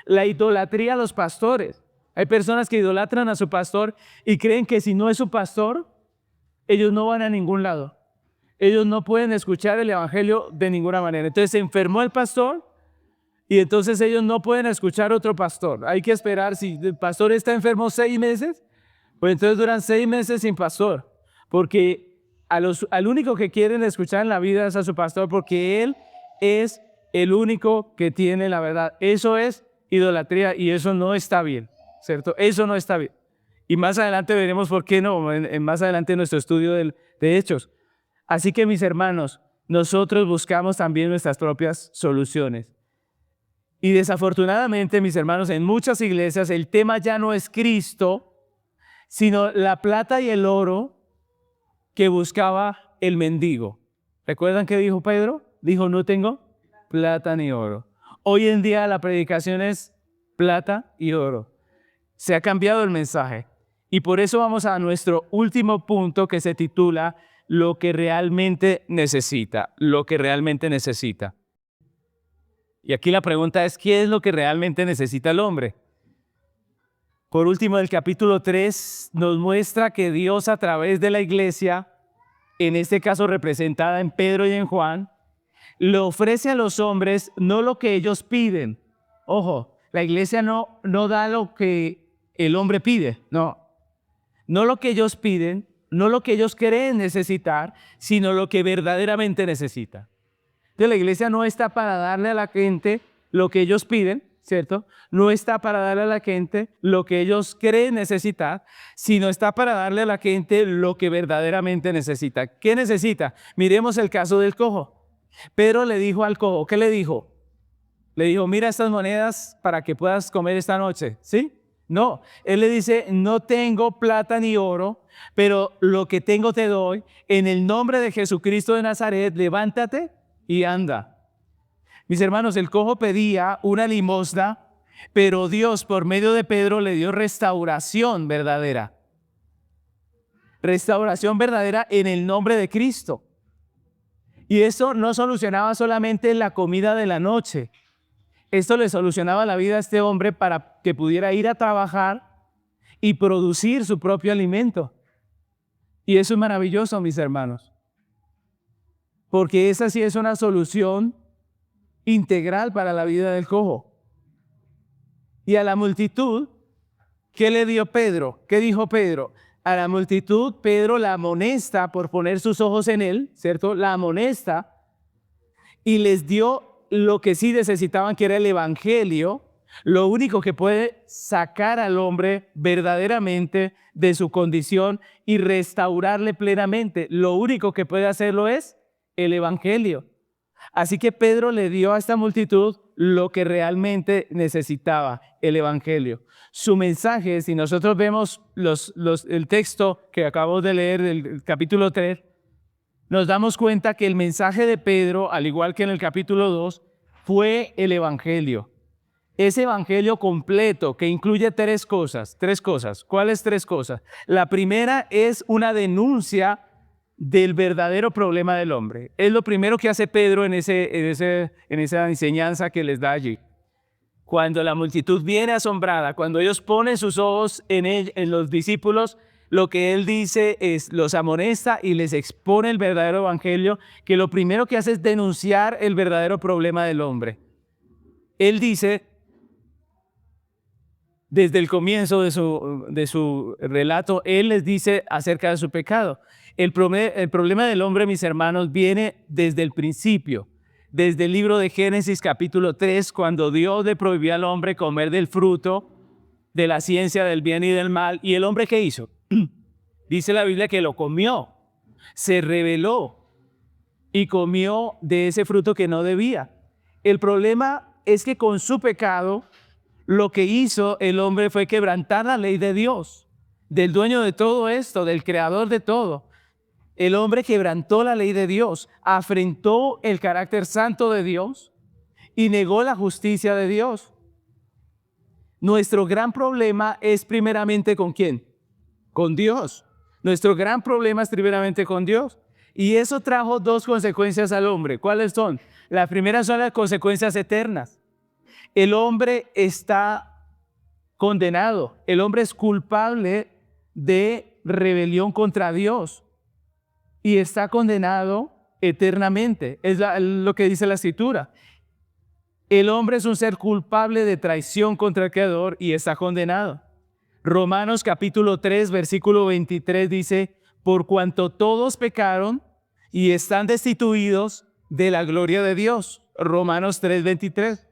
La idolatría a los pastores. Hay personas que idolatran a su pastor y creen que si no es su pastor, ellos no van a ningún lado. Ellos no pueden escuchar el evangelio de ninguna manera. Entonces se enfermó el pastor y entonces ellos no pueden escuchar otro pastor. Hay que esperar, si el pastor está enfermo 6 meses, pues entonces duran 6 meses sin pastor. Porque al único que quieren escuchar en la vida es a su pastor, porque él es el único que tiene la verdad. Eso es idolatría y eso no está bien, ¿cierto? Eso no está bien. Y más adelante veremos por qué no, más adelante en nuestro estudio de Hechos. Así que, mis hermanos, nosotros buscamos también nuestras propias soluciones. Y desafortunadamente, mis hermanos, en muchas iglesias el tema ya no es Cristo, sino la plata y el oro que buscaba el mendigo. ¿Recuerdan qué dijo Pedro? Dijo, no tengo plata ni oro. Hoy en día la predicación es plata y oro. Se ha cambiado el mensaje. Y por eso vamos a nuestro último punto, que se titula lo que realmente necesita. Lo que realmente necesita. Y aquí la pregunta es, ¿qué es lo que realmente necesita el hombre? Por último, el capítulo 3 nos muestra que Dios, a través de la iglesia, en este caso representada en Pedro y en Juan, le ofrece a los hombres no lo que ellos piden. Ojo, la iglesia no da lo que el hombre pide, no lo que ellos piden, no lo que ellos creen necesitar, sino lo que verdaderamente necesita. Entonces la iglesia no está para darle a la gente lo que ellos piden, ¿cierto? No está para darle a la gente lo que ellos creen necesitar, sino está para darle a la gente lo que verdaderamente necesita. ¿Qué necesita? Miremos el caso del cojo. Pedro le dijo al cojo, ¿qué le dijo? Le dijo, mira estas monedas para que puedas comer esta noche, ¿sí? No, él le dice, no tengo plata ni oro, pero lo que tengo te doy. En el nombre de Jesucristo de Nazaret, levántate y anda. Mis hermanos, el cojo pedía una limosna, pero Dios por medio de Pedro le dio restauración verdadera. restauración verdadera en el nombre de Cristo. Y eso no solucionaba solamente la comida de la noche. Esto le solucionaba la vida a este hombre para que pudiera ir a trabajar y producir su propio alimento. Y eso es maravilloso, mis hermanos, porque esa sí es una solución integral para la vida del cojo. Y a la multitud, ¿qué le dio Pedro? ¿Qué dijo Pedro? A la multitud, Pedro la amonesta por poner sus ojos en él, ¿cierto? La amonesta y les dio lo que sí necesitaban, que era el evangelio, lo único que puede sacar al hombre verdaderamente de su condición y restaurarle plenamente. Lo único que puede hacerlo es el evangelio. Así que Pedro le dio a esta multitud lo que realmente necesitaba, el evangelio. Su mensaje, si nosotros vemos el texto que acabamos de leer, el capítulo 3, nos damos cuenta que el mensaje de Pedro, al igual que en el capítulo 2, fue el evangelio. Ese evangelio completo que incluye tres cosas. ¿Cuáles tres cosas? La primera es una denuncia del verdadero problema del hombre. Es lo primero que hace Pedro en esa enseñanza que les da allí. Cuando la multitud viene asombrada, cuando ellos ponen sus ojos en los discípulos, lo que él dice es, los amonesta y les expone el verdadero evangelio, que lo primero que hace es denunciar el verdadero problema del hombre. Él dice, desde el comienzo de su relato, él les dice acerca de su pecado. El problema del hombre, mis hermanos, viene desde el principio, desde el libro de Génesis capítulo 3, cuando Dios le prohibió al hombre comer del fruto de la ciencia del bien y del mal. ¿Y el hombre qué hizo? Dice la Biblia que lo comió, se rebeló y comió de ese fruto que no debía. El problema es que con su pecado, lo que hizo el hombre fue quebrantar la ley de Dios, del dueño de todo esto, del creador de todo. El hombre quebrantó la ley de Dios, afrentó el carácter santo de Dios y negó la justicia de Dios. Nuestro gran problema es primeramente ¿con quién? Con Dios. Nuestro gran problema es primeramente con Dios. Y eso trajo dos consecuencias al hombre. ¿Cuáles son? La primera son las consecuencias eternas. El hombre está condenado. El hombre es culpable de rebelión contra Dios y está condenado eternamente. Es lo que dice la Escritura. El hombre es un ser culpable de traición contra el Creador y está condenado. Romanos capítulo 3, versículo 23 dice, por cuanto todos pecaron y están destituidos de la gloria de Dios. Romanos 3, 23.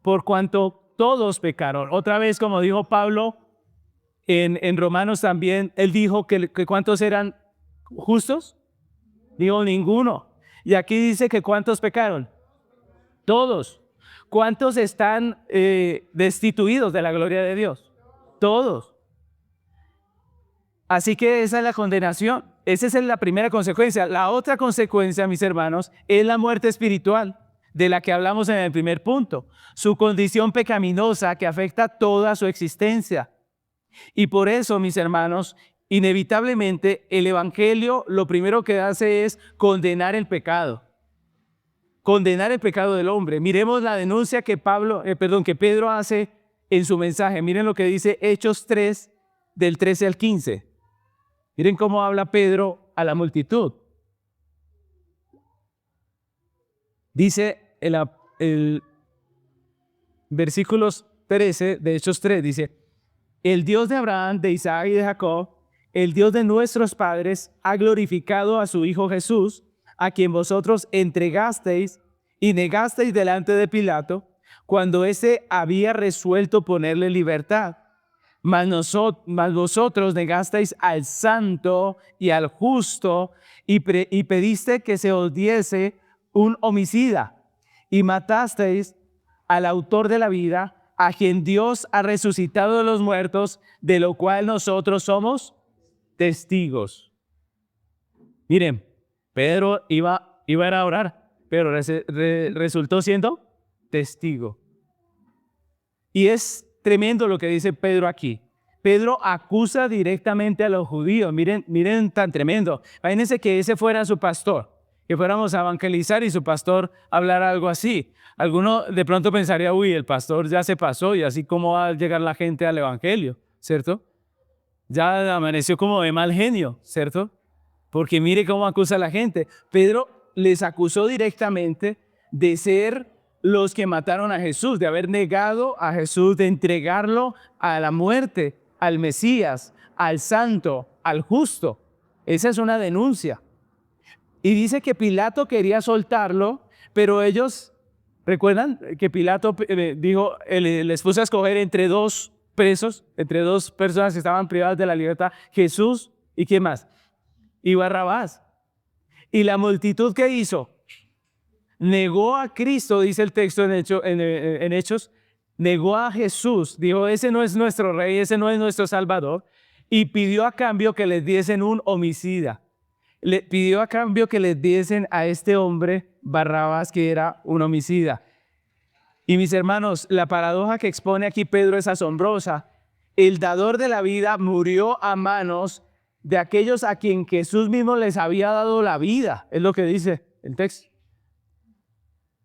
Por cuanto todos pecaron. Otra vez, como dijo Pablo en Romanos también, él dijo que ¿cuántos eran justos? Dijo ninguno. Y aquí dice que ¿cuántos pecaron? Todos. ¿Cuántos están destituidos de la gloria de Dios? Todos. Así que esa es la condenación. Esa es la primera consecuencia. La otra consecuencia, mis hermanos, es la muerte espiritual, de la que hablamos en el primer punto. Su condición pecaminosa que afecta toda su existencia. Y por eso, mis hermanos, inevitablemente el evangelio lo primero que hace es condenar el pecado. Condenar el pecado del hombre. Miremos la denuncia que Pedro hace en su mensaje. Miren lo que dice Hechos 3, del 13 al 15. Miren cómo habla Pedro a la multitud. Dice el versículos 13 de Hechos 3, dice, el Dios de Abraham, de Isaac y de Jacob, el Dios de nuestros padres, ha glorificado a su Hijo Jesús, a quien vosotros entregasteis y negasteis delante de Pilato, cuando éste había resuelto ponerle libertad. Mas vosotros negasteis al santo y al justo y pediste que se os diese un homicida y matasteis al autor de la vida, a quien Dios ha resucitado de los muertos, de lo cual nosotros somos testigos. Miren, Pedro iba a orar, pero resultó siendo testigo. Y es tremendo lo que dice Pedro aquí. Pedro acusa directamente a los judíos. Miren tan tremendo. Imagínense que ese fuera su pastor, que fuéramos a evangelizar y su pastor hablara algo así. Alguno de pronto pensaría, uy, el pastor ya se pasó y así cómo va a llegar la gente al evangelio, ¿cierto? Ya amaneció como de mal genio, ¿cierto? Porque mire cómo acusa a la gente. Pedro les acusó directamente de ser los que mataron a Jesús, de haber negado a Jesús, de entregarlo a la muerte, al Mesías, al santo, al justo. Esa es una denuncia. Y dice que Pilato quería soltarlo, pero ellos, ¿recuerdan que Pilato dijo, les puso a escoger entre dos presos, entre dos personas que estaban privadas de la libertad, Jesús y ¿quién más? Y Barrabás. Y la multitud, ¿qué hizo? Negó a Cristo, dice el texto en Hechos, negó a Jesús, dijo, ese no es nuestro rey, ese no es nuestro salvador, y pidió a cambio que les diesen un homicida. Le pidió a cambio que les diesen a este hombre Barrabás, que era un homicida. Y mis hermanos, la paradoja que expone aquí Pedro es asombrosa. El dador de la vida murió a manos de aquellos a quien Jesús mismo les había dado la vida, es lo que dice el texto.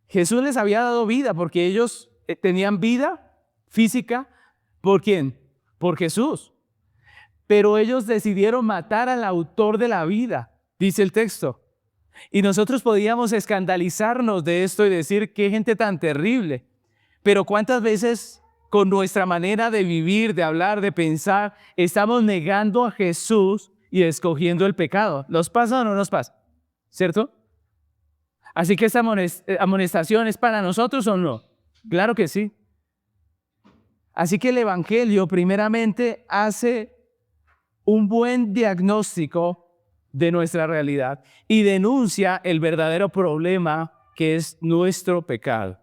Jesús les había dado vida porque ellos tenían vida física. ¿Por quién? Por Jesús. Pero ellos decidieron matar al autor de la vida, dice el texto. Y nosotros podíamos escandalizarnos de esto y decir, qué gente tan terrible. Pero ¿cuántas veces con nuestra manera de vivir, de hablar, de pensar, estamos negando a Jesús y escogiendo el pecado? ¿Nos pasa o no nos pasa? ¿Cierto? Así que esta amonestación es para nosotros o no. Claro que sí. Así que el Evangelio primeramente hace un buen diagnóstico de nuestra realidad y denuncia el verdadero problema que es nuestro pecado.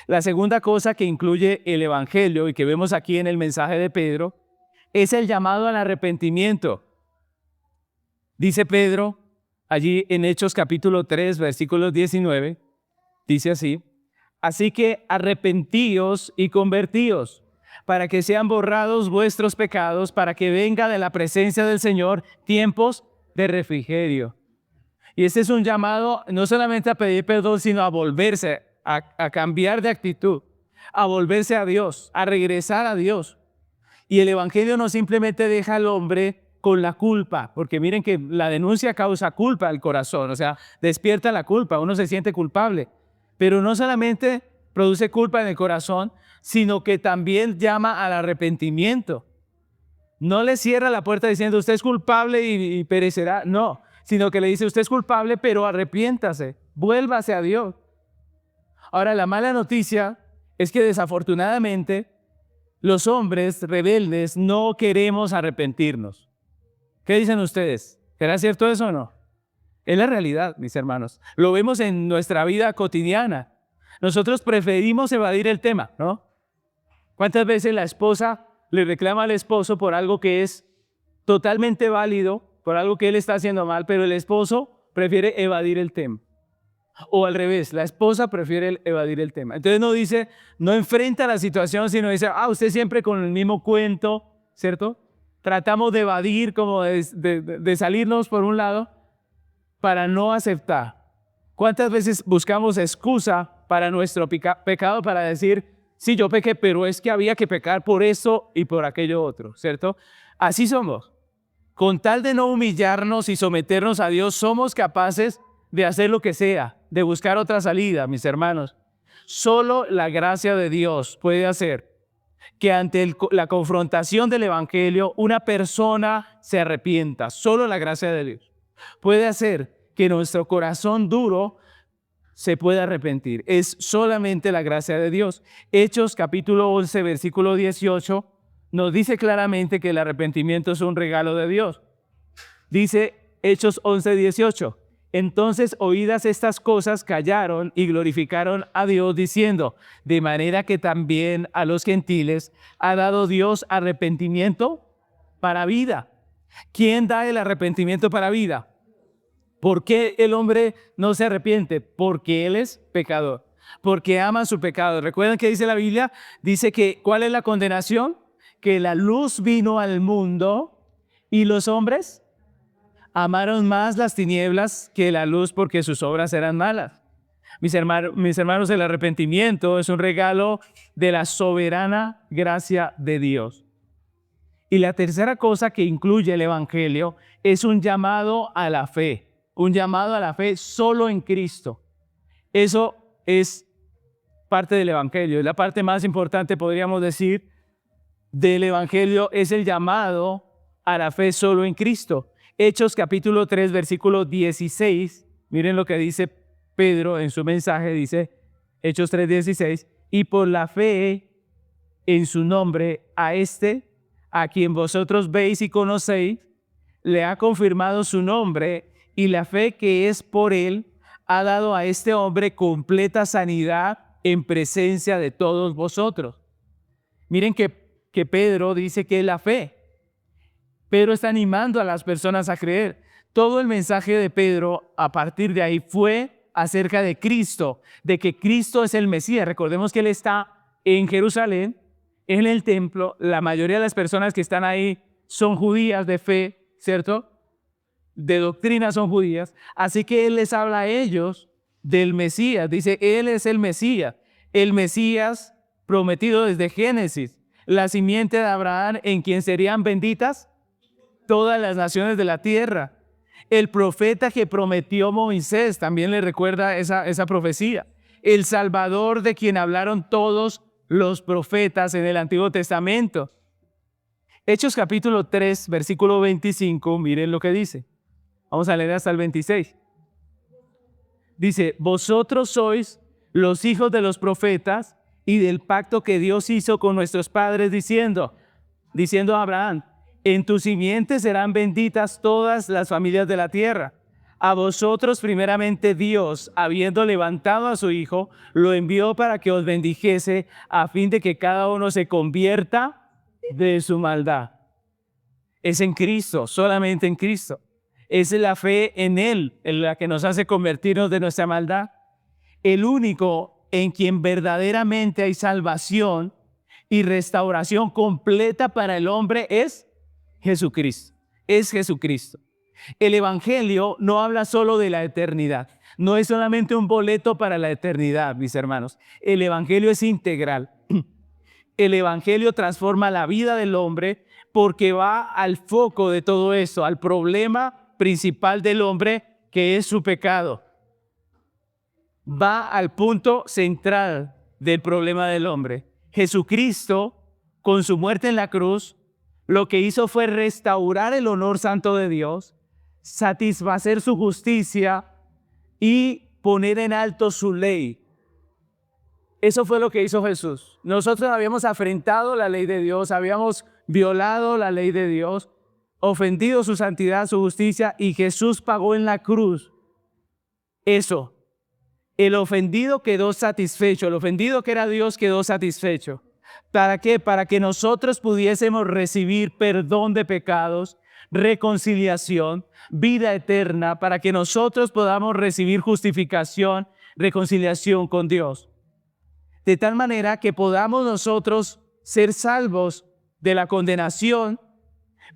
La segunda cosa que incluye el Evangelio y que vemos aquí en el mensaje de Pedro es el llamado al arrepentimiento. Dice Pedro allí en Hechos capítulo 3, versículo 19, dice así, así que arrepentíos y convertíos, para que sean borrados vuestros pecados, para que venga de la presencia del Señor tiempos de refrigerio. Y este es un llamado no solamente a pedir perdón, sino a volverse, a cambiar de actitud, a volverse a Dios, a regresar a Dios. Y el Evangelio no simplemente deja al hombre con la culpa, porque miren que la denuncia causa culpa al corazón, o sea, despierta la culpa, uno se siente culpable, pero no solamente produce culpa en el corazón, sino que también llama al arrepentimiento. No le cierra la puerta diciendo usted es culpable y perecerá, no, sino que le dice usted es culpable, pero arrepiéntase, vuélvase a Dios. Ahora, la mala noticia es que desafortunadamente los hombres rebeldes no queremos arrepentirnos. ¿Qué dicen ustedes? ¿Será cierto eso o no? Es la realidad, mis hermanos. Lo vemos en nuestra vida cotidiana. Nosotros preferimos evadir el tema, ¿no? ¿Cuántas veces la esposa le reclama al esposo por algo que es totalmente válido, por algo que él está haciendo mal, pero el esposo prefiere evadir el tema? O al revés, la esposa prefiere evadir el tema. Entonces no enfrenta la situación, sino dice, usted siempre con el mismo cuento, ¿cierto? Tratamos de evadir, como de salirnos por un lado para no aceptar. ¿Cuántas veces buscamos excusa para nuestro pecado para decir, sí, yo pequé, pero es que había que pecar por eso y por aquello otro, ¿cierto? Así somos. Con tal de no humillarnos y someternos a Dios, somos capaces de hacer lo que sea, de buscar otra salida, mis hermanos. Solo la gracia de Dios puede hacer que ante la confrontación del Evangelio una persona se arrepienta. Solo la gracia de Dios puede hacer que nuestro corazón duro se pueda arrepentir. Es solamente la gracia de Dios. Hechos capítulo 11, versículo 18 nos dice claramente que el arrepentimiento es un regalo de Dios. Dice Hechos 11, 18. Entonces, oídas estas cosas, callaron y glorificaron a Dios, diciendo, de manera que también a los gentiles ha dado Dios arrepentimiento para vida. ¿Quién da el arrepentimiento para vida? ¿Por qué el hombre no se arrepiente? Porque él es pecador, porque ama su pecado. ¿Recuerdan qué dice la Biblia? Dice que, ¿cuál es la condenación? que la luz vino al mundo y los hombres amaron más las tinieblas que la luz porque sus obras eran malas. Mis hermanos, el arrepentimiento es un regalo de la soberana gracia de Dios. Y la tercera cosa que incluye el Evangelio es un llamado a la fe solo en Cristo. Eso es parte del Evangelio. La parte más importante, podríamos decir, del Evangelio es el llamado a la fe solo en Cristo. Hechos capítulo 3, versículo 16. Miren lo que dice Pedro en su mensaje. Dice, Hechos 3, 16. Y por la fe en su nombre, a quien vosotros veis y conocéis, le ha confirmado su nombre, y la fe que es por él ha dado a este hombre completa sanidad en presencia de todos vosotros. Miren que Pedro dice que es la fe. Pedro está animando a las personas a creer. Todo el mensaje de Pedro a partir de ahí fue acerca de Cristo, de que Cristo es el Mesías. Recordemos que él está en Jerusalén, en el templo. La mayoría de las personas que están ahí son judías de fe, ¿cierto? De doctrina son judías. Así que él les habla a ellos del Mesías. Dice, él es el Mesías prometido desde Génesis, la simiente de Abraham en quien serían benditas todas las naciones de la tierra. El profeta que prometió Moisés también le recuerda esa profecía. El Salvador de quien hablaron todos los profetas en el Antiguo Testamento. Hechos capítulo 3, versículo 25, miren lo que dice. Vamos a leer hasta el 26. Dice, vosotros sois los hijos de los profetas y del pacto que Dios hizo con nuestros padres diciendo a Abraham, en tu simiente serán benditas todas las familias de la tierra. A vosotros primeramente Dios, habiendo levantado a su Hijo, lo envió para que os bendijese a fin de que cada uno se convierta de su maldad. Es en Cristo, solamente en Cristo. Es la fe en Él, en la que nos hace convertirnos de nuestra maldad. El único en quien verdaderamente hay salvación y restauración completa para el hombre es Jesucristo. Es Jesucristo. El Evangelio no habla solo de la eternidad. No es solamente un boleto para la eternidad, mis hermanos. El Evangelio es integral. El Evangelio transforma la vida del hombre porque va al foco de todo eso, al problema principal del hombre, que es su pecado. Va al punto central del problema del hombre. Jesucristo, con su muerte en la cruz, lo que hizo fue restaurar el honor santo de Dios, satisfacer su justicia y poner en alto su ley. Eso fue lo que hizo Jesús. Nosotros habíamos afrentado la ley de Dios, habíamos violado la ley de Dios, ofendido su santidad, su justicia, y Jesús pagó en la cruz eso. El ofendido quedó satisfecho, el ofendido que era Dios quedó satisfecho. ¿Para qué? Para que nosotros pudiésemos recibir perdón de pecados, reconciliación, vida eterna, para que nosotros podamos recibir justificación, reconciliación con Dios. De tal manera que podamos nosotros ser salvos de la condenación,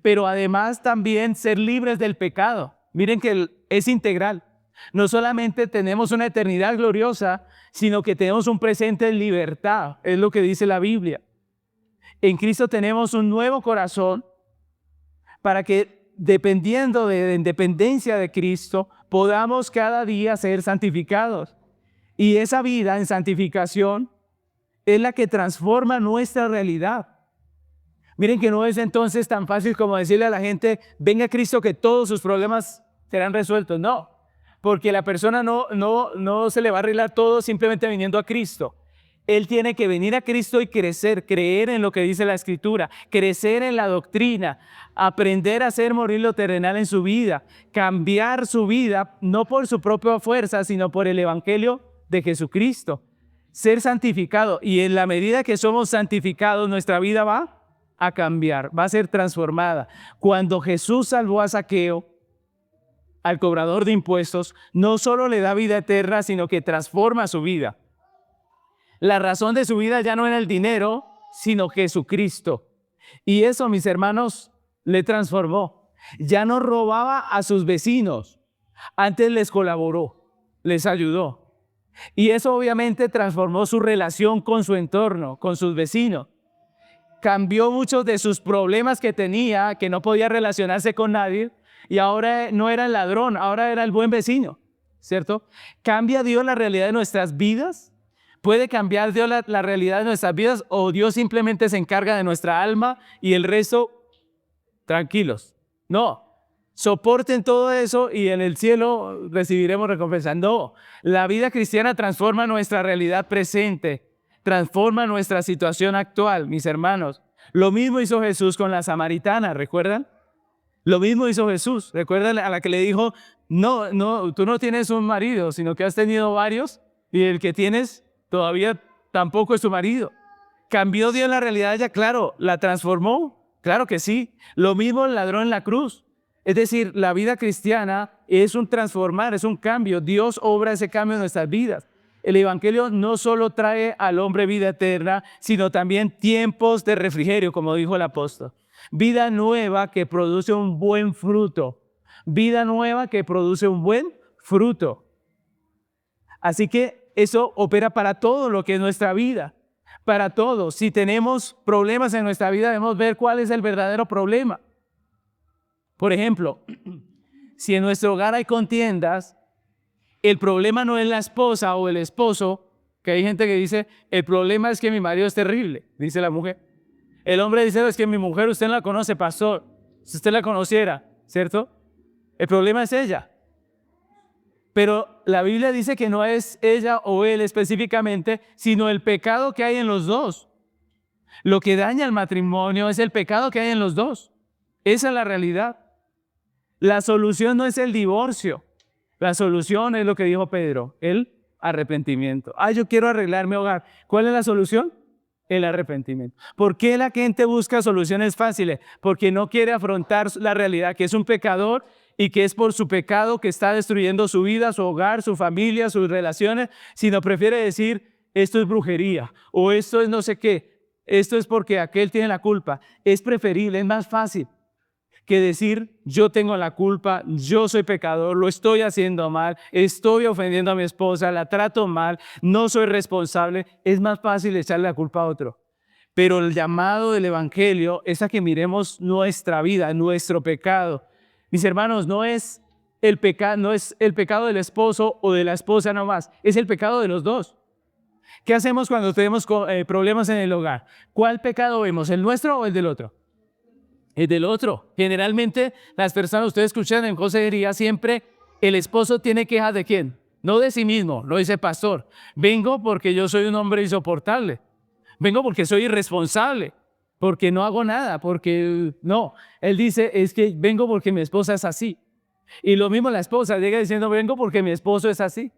pero además también ser libres del pecado. Miren que es integral. No solamente tenemos una eternidad gloriosa, sino que tenemos un presente en libertad, es lo que dice la Biblia. En Cristo tenemos un nuevo corazón para que, dependiendo de la independencia de Cristo, podamos cada día ser santificados. Y esa vida en santificación es la que transforma nuestra realidad. Miren que no es entonces tan fácil como decirle a la gente, venga a Cristo que todos sus problemas serán resueltos. No, porque la persona no se le va a arreglar todo simplemente viniendo a Cristo. Él tiene que venir a Cristo y crecer, creer en lo que dice la Escritura, crecer en la doctrina, aprender a hacer morir lo terrenal en su vida, cambiar su vida, no por su propia fuerza, sino por el Evangelio de Jesucristo. Ser santificado, y en la medida que somos santificados, nuestra vida va a cambiar, va a ser transformada. Cuando Jesús salvó a Zaqueo, al cobrador de impuestos, no solo le da vida eterna, sino que transforma su vida. La razón de su vida ya no era el dinero, sino Jesucristo. Y eso, mis hermanos, le transformó. Ya no robaba a sus vecinos, antes les colaboró, les ayudó. Y eso obviamente transformó su relación con su entorno, con sus vecinos. Cambió muchos de sus problemas que tenía, que no podía relacionarse con nadie, y ahora no era el ladrón, ahora era el buen vecino, ¿cierto? ¿Cambia Dios la realidad de nuestras vidas? ¿Puede cambiar Dios la realidad de nuestras vidas, o Dios simplemente se encarga de nuestra alma y el resto, tranquilos? No, soporten todo eso y en el cielo recibiremos recompensa. No, la vida cristiana transforma nuestra realidad presente, transforma nuestra situación actual, mis hermanos. Lo mismo hizo Jesús con la samaritana, ¿recuerdan? Lo mismo hizo Jesús. ¿Recuerdan a la que le dijo, no, tú no tienes un marido, sino que has tenido varios y el que tienes todavía tampoco es tu marido? ¿Cambió Dios la realidad de ella? Claro. ¿La transformó? Claro que sí. Lo mismo el ladrón en la cruz. Es decir, la vida cristiana es un transformar, es un cambio. Dios obra ese cambio en nuestras vidas. El Evangelio no solo trae al hombre vida eterna, sino también tiempos de refrigerio, como dijo el apóstol. Vida nueva que produce un buen fruto. Vida nueva que produce un buen fruto. Así que eso opera para todo lo que es nuestra vida. Para todo. Si tenemos problemas en nuestra vida, debemos ver cuál es el verdadero problema. Por ejemplo, si en nuestro hogar hay contiendas, el problema no es la esposa o el esposo, que hay gente que dice, el problema es que mi marido es terrible, dice la mujer. El hombre dice, es que mi mujer usted no la conoce, pastor, si usted la conociera, ¿cierto? El problema es ella. Pero la Biblia dice que no es ella o él específicamente, sino el pecado que hay en los dos. Lo que daña el matrimonio es el pecado que hay en los dos. Esa es la realidad. La solución no es el divorcio. La solución es lo que dijo Pedro, el arrepentimiento. Yo quiero arreglar mi hogar. ¿Cuál es la solución? El arrepentimiento. ¿Por qué la gente busca soluciones fáciles? Porque no quiere afrontar la realidad, que es un pecador y que es por su pecado que está destruyendo su vida, su hogar, su familia, sus relaciones, sino prefiere decir, esto es brujería o esto es no sé qué, esto es porque aquel tiene la culpa. Es preferible, es más fácil que decir, yo tengo la culpa, yo soy pecador, lo estoy haciendo mal, estoy ofendiendo a mi esposa, la trato mal, no soy responsable. Es más fácil echarle la culpa a otro. Pero el llamado del Evangelio es a que miremos nuestra vida, nuestro pecado. Mis hermanos, no es el pecado del esposo o de la esposa nomás, es el pecado de los dos. ¿Qué hacemos cuando tenemos problemas en el hogar? ¿Cuál pecado vemos, el nuestro o el del otro? El del otro. Generalmente las personas, ustedes escuchan en consejería siempre, el esposo tiene quejas ¿de quién? No de sí mismo, no dice pastor. Vengo porque yo soy un hombre insoportable. Vengo porque soy irresponsable, porque no hago nada, porque no. Él dice, es que vengo porque mi esposa es así. Y lo mismo la esposa llega diciendo, vengo porque mi esposo es así.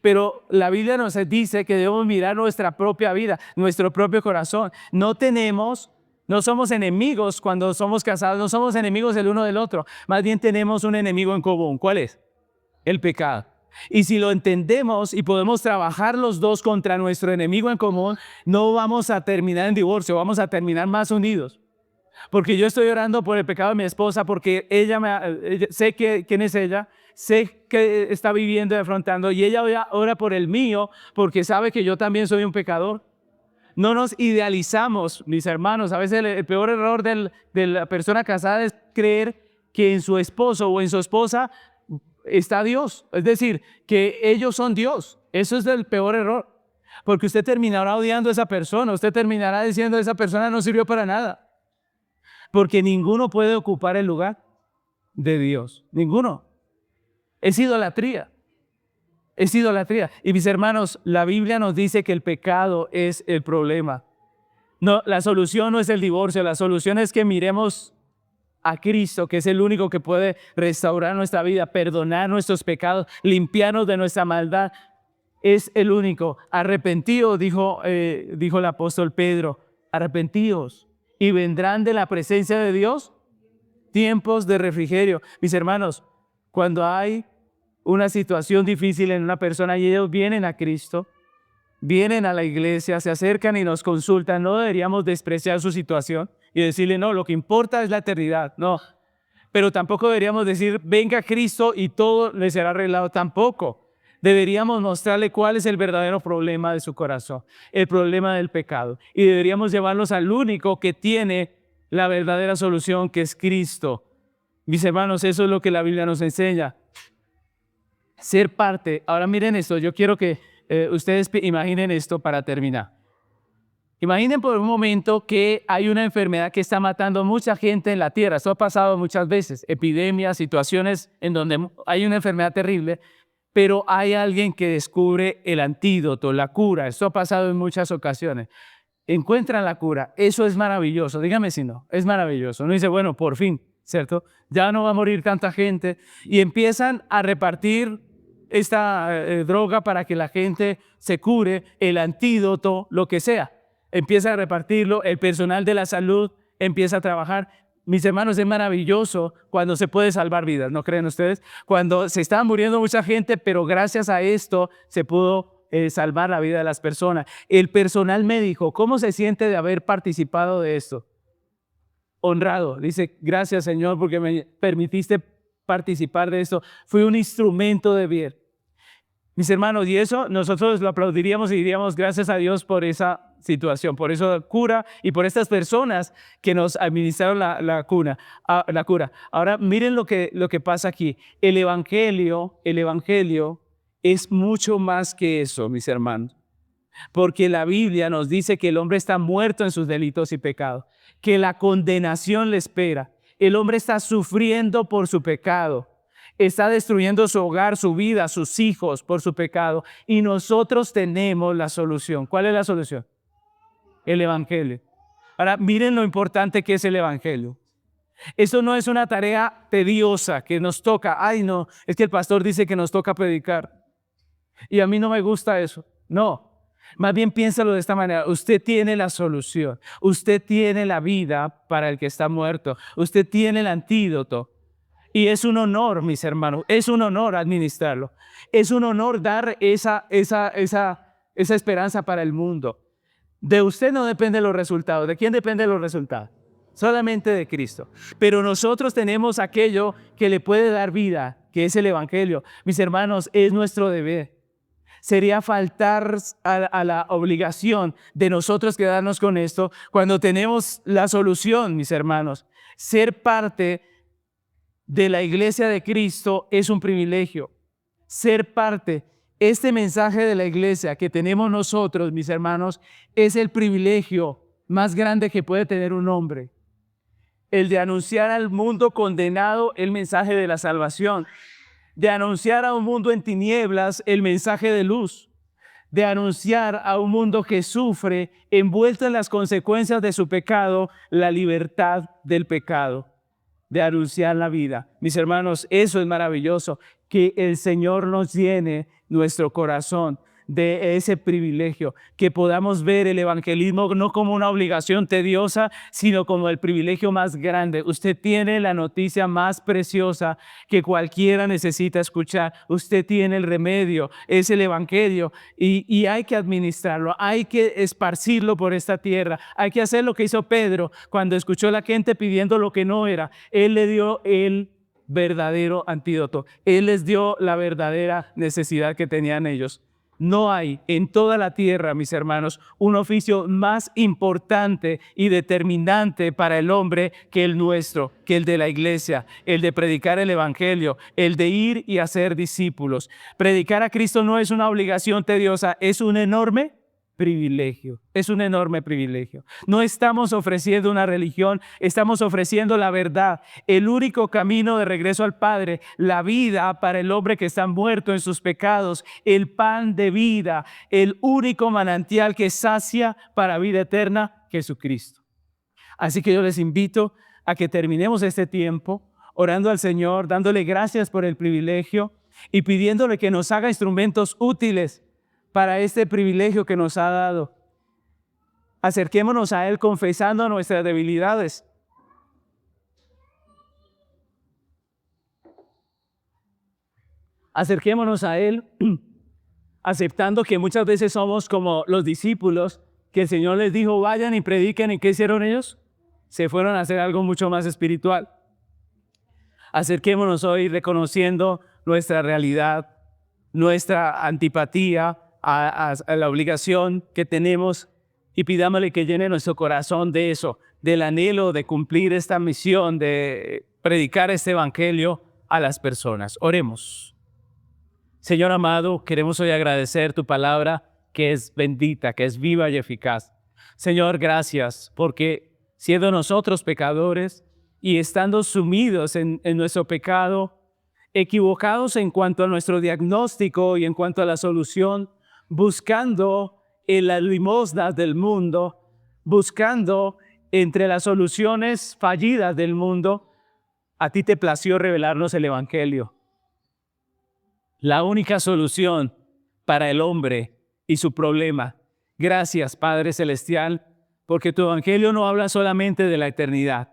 Pero la Biblia nos dice que debemos mirar nuestra propia vida, nuestro propio corazón. No somos enemigos cuando somos casados, no somos enemigos el uno del otro. Más bien tenemos un enemigo en común. ¿Cuál es? El pecado. Y si lo entendemos y podemos trabajar los dos contra nuestro enemigo en común, no vamos a terminar en divorcio, vamos a terminar más unidos. Porque yo estoy orando por el pecado de mi esposa, porque sé quién es ella, sé que está viviendo y afrontando, y ella ora por el mío, porque sabe que yo también soy un pecador. No nos idealizamos, mis hermanos. A veces el peor error de la persona casada es creer que en su esposo o en su esposa está Dios. Es decir, que ellos son Dios. Eso es el peor error. Porque usted terminará odiando a esa persona. Usted terminará diciendo, esa persona no sirvió para nada. Porque ninguno puede ocupar el lugar de Dios. Ninguno. Es idolatría. Es idolatría. Y mis hermanos, la Biblia nos dice que el pecado es el problema. No, la solución no es el divorcio, la solución es que miremos a Cristo, que es el único que puede restaurar nuestra vida, perdonar nuestros pecados, limpiarnos de nuestra maldad. Es el único. Arrepentíos, dijo el apóstol Pedro, arrepentíos y vendrán de la presencia de Dios tiempos de refrigerio. Mis hermanos, cuando hay una situación difícil en una persona y ellos vienen a Cristo, vienen a la iglesia, se acercan y nos consultan, no deberíamos despreciar su situación. y decirle, no, lo que importa es la eternidad. No, pero tampoco deberíamos decir, venga Cristo y todo le será arreglado. Tampoco. Deberíamos mostrarle cuál es el verdadero problema de su corazón, el problema del pecado. Y deberíamos llevarlos al único que tiene la verdadera solución, que es Cristo. Mis hermanos, eso es lo que la Biblia nos enseña. Ser parte. Ahora miren esto, yo quiero que ustedes imaginen esto para terminar. Imaginen por un momento que hay una enfermedad que está matando a mucha gente en la tierra. Esto ha pasado muchas veces, epidemias, situaciones en donde hay una enfermedad terrible, pero hay alguien que descubre el antídoto, la cura. Esto ha pasado en muchas ocasiones. Encuentran la cura. Eso es maravilloso. Dígame si no, es maravilloso. Uno dice, bueno, por fin, ¿cierto? Ya no va a morir tanta gente. Y empiezan a repartir esta droga para que la gente se cure, el antídoto, lo que sea. Empieza a repartirlo, el personal de la salud empieza a trabajar. Mis hermanos, es maravilloso cuando se puede salvar vidas, ¿no creen ustedes? Cuando se estaba muriendo mucha gente, pero gracias a esto se pudo salvar la vida de las personas. El personal médico, ¿cómo se siente de haber participado de esto? Honrado. Dice, gracias Señor porque me permitiste participar de esto. Fui un instrumento de bien. Mis hermanos, y eso nosotros lo aplaudiríamos y diríamos gracias a Dios por esa situación, por esa cura y por estas personas que nos administraron la cura. Ahora miren lo que pasa aquí. El evangelio es mucho más que eso, mis hermanos. Porque la Biblia nos dice que el hombre está muerto en sus delitos y pecados, que la condenación le espera. El hombre está sufriendo por su pecado. Está destruyendo su hogar, su vida, sus hijos por su pecado. Y nosotros tenemos la solución. ¿Cuál es la solución? El evangelio. Ahora, miren lo importante que es el evangelio. Eso no es una tarea tediosa que nos toca. Ay, no, es que el pastor dice que nos toca predicar. Y a mí no me gusta eso. No, más bien piénsalo de esta manera. Usted tiene la solución. Usted tiene la vida para el que está muerto. Usted tiene el antídoto. Y es un honor, mis hermanos, es un honor administrarlo. Es un honor dar esa esperanza para el mundo. De usted no dependen los resultados. ¿De quién dependen los resultados? Solamente de Cristo. Pero nosotros tenemos aquello que le puede dar vida, que es el evangelio. Mis hermanos, es nuestro deber. Sería faltar a la obligación de nosotros quedarnos con esto cuando tenemos la solución, mis hermanos. Ser parte de la iglesia de Cristo es un privilegio. Ser parte, este mensaje de la iglesia que tenemos nosotros, mis hermanos, es el privilegio más grande que puede tener un hombre. El de anunciar al mundo condenado el mensaje de la salvación, de anunciar a un mundo en tinieblas el mensaje de luz, de anunciar a un mundo que sufre, envuelto en las consecuencias de su pecado, la libertad del pecado, de anunciar la vida. Mis hermanos, eso es maravilloso, que el Señor nos llene nuestro corazón de ese privilegio, que podamos ver el evangelismo no como una obligación tediosa, sino como el privilegio más grande. Usted tiene la noticia más preciosa que cualquiera necesita escuchar. Usted tiene el remedio, es el evangelio, y hay que administrarlo, hay que esparcirlo por esta tierra. Hay que hacer lo que hizo Pedro cuando escuchó a la gente pidiendo lo que no era. Él le dio el verdadero antídoto. Él les dio la verdadera necesidad que tenían ellos. No hay en toda la tierra, mis hermanos, un oficio más importante y determinante para el hombre que el nuestro, que el de la iglesia, el de predicar el evangelio, el de ir y hacer discípulos. Predicar a Cristo no es una obligación tediosa, es un enorme privilegio. Es un enorme privilegio. No estamos ofreciendo una religión, estamos ofreciendo la verdad, el único camino de regreso al Padre, la vida para el hombre que está muerto en sus pecados, el pan de vida, el único manantial que sacia para vida eterna, Jesucristo. Así que yo les invito a que terminemos este tiempo orando al Señor, dándole gracias por el privilegio y pidiéndole que nos haga instrumentos útiles para este privilegio que nos ha dado. Acerquémonos a Él confesando nuestras debilidades. Acerquémonos a Él aceptando que muchas veces somos como los discípulos que el Señor les dijo, vayan y prediquen. ¿Y qué hicieron ellos? se fueron a hacer algo mucho más espiritual. Acerquémonos hoy reconociendo nuestra realidad, nuestra antipatía a la obligación que tenemos y pidámosle que llene nuestro corazón de eso, del anhelo de cumplir esta misión, de predicar este evangelio a las personas. Oremos. Señor amado, queremos hoy agradecer tu palabra que es bendita, que es viva y eficaz. Señor, gracias porque siendo nosotros pecadores y estando sumidos en nuestro pecado, equivocados en cuanto a nuestro diagnóstico y en cuanto a la solución, buscando en las limosnas del mundo, buscando entre las soluciones fallidas del mundo, a ti te plació revelarnos el evangelio. La única solución para el hombre y su problema. Gracias, Padre Celestial, porque tu evangelio no habla solamente de la eternidad.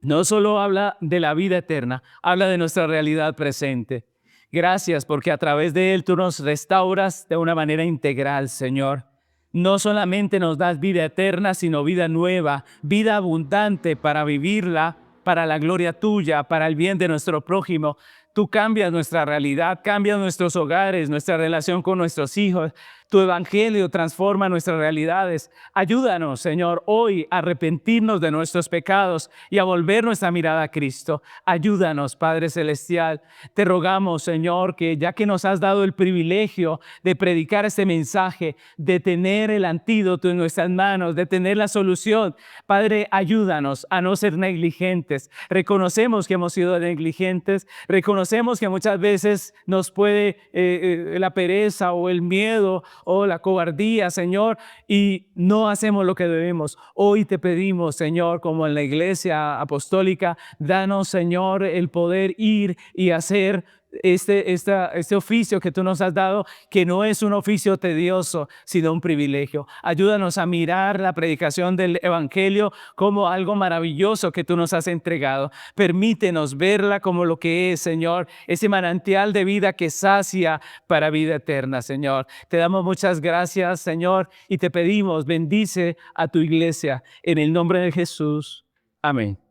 No solo habla de la vida eterna, habla de nuestra realidad presente. Gracias porque a través de él tú nos restauras de una manera integral, Señor. No solamente nos das vida eterna, sino vida nueva, vida abundante para vivirla, para la gloria tuya, para el bien de nuestro prójimo. Tú cambias nuestra realidad, cambias nuestros hogares, nuestra relación con nuestros hijos. Tu evangelio transforma nuestras realidades. Ayúdanos, Señor, hoy a arrepentirnos de nuestros pecados y a volver nuestra mirada a Cristo. Ayúdanos, Padre Celestial. Te rogamos, Señor, que ya que nos has dado el privilegio de predicar este mensaje, de tener el antídoto en nuestras manos, de tener la solución, Padre, ayúdanos a no ser negligentes. Reconocemos que hemos sido negligentes, reconocemos que muchas veces nos puede la pereza o el miedo o la cobardía, Señor, y no hacemos lo que debemos. Hoy te pedimos, Señor, como en la iglesia apostólica, danos, Señor, el poder ir y hacer este oficio que tú nos has dado, que no es un oficio tedioso, sino un privilegio. Ayúdanos a mirar la predicación del evangelio como algo maravilloso que tú nos has entregado. Permítenos verla como lo que es, Señor, ese manantial de vida que sacia para vida eterna, Señor. Te damos muchas gracias, Señor, y te pedimos, bendice a tu iglesia en el nombre de Jesús. Amén.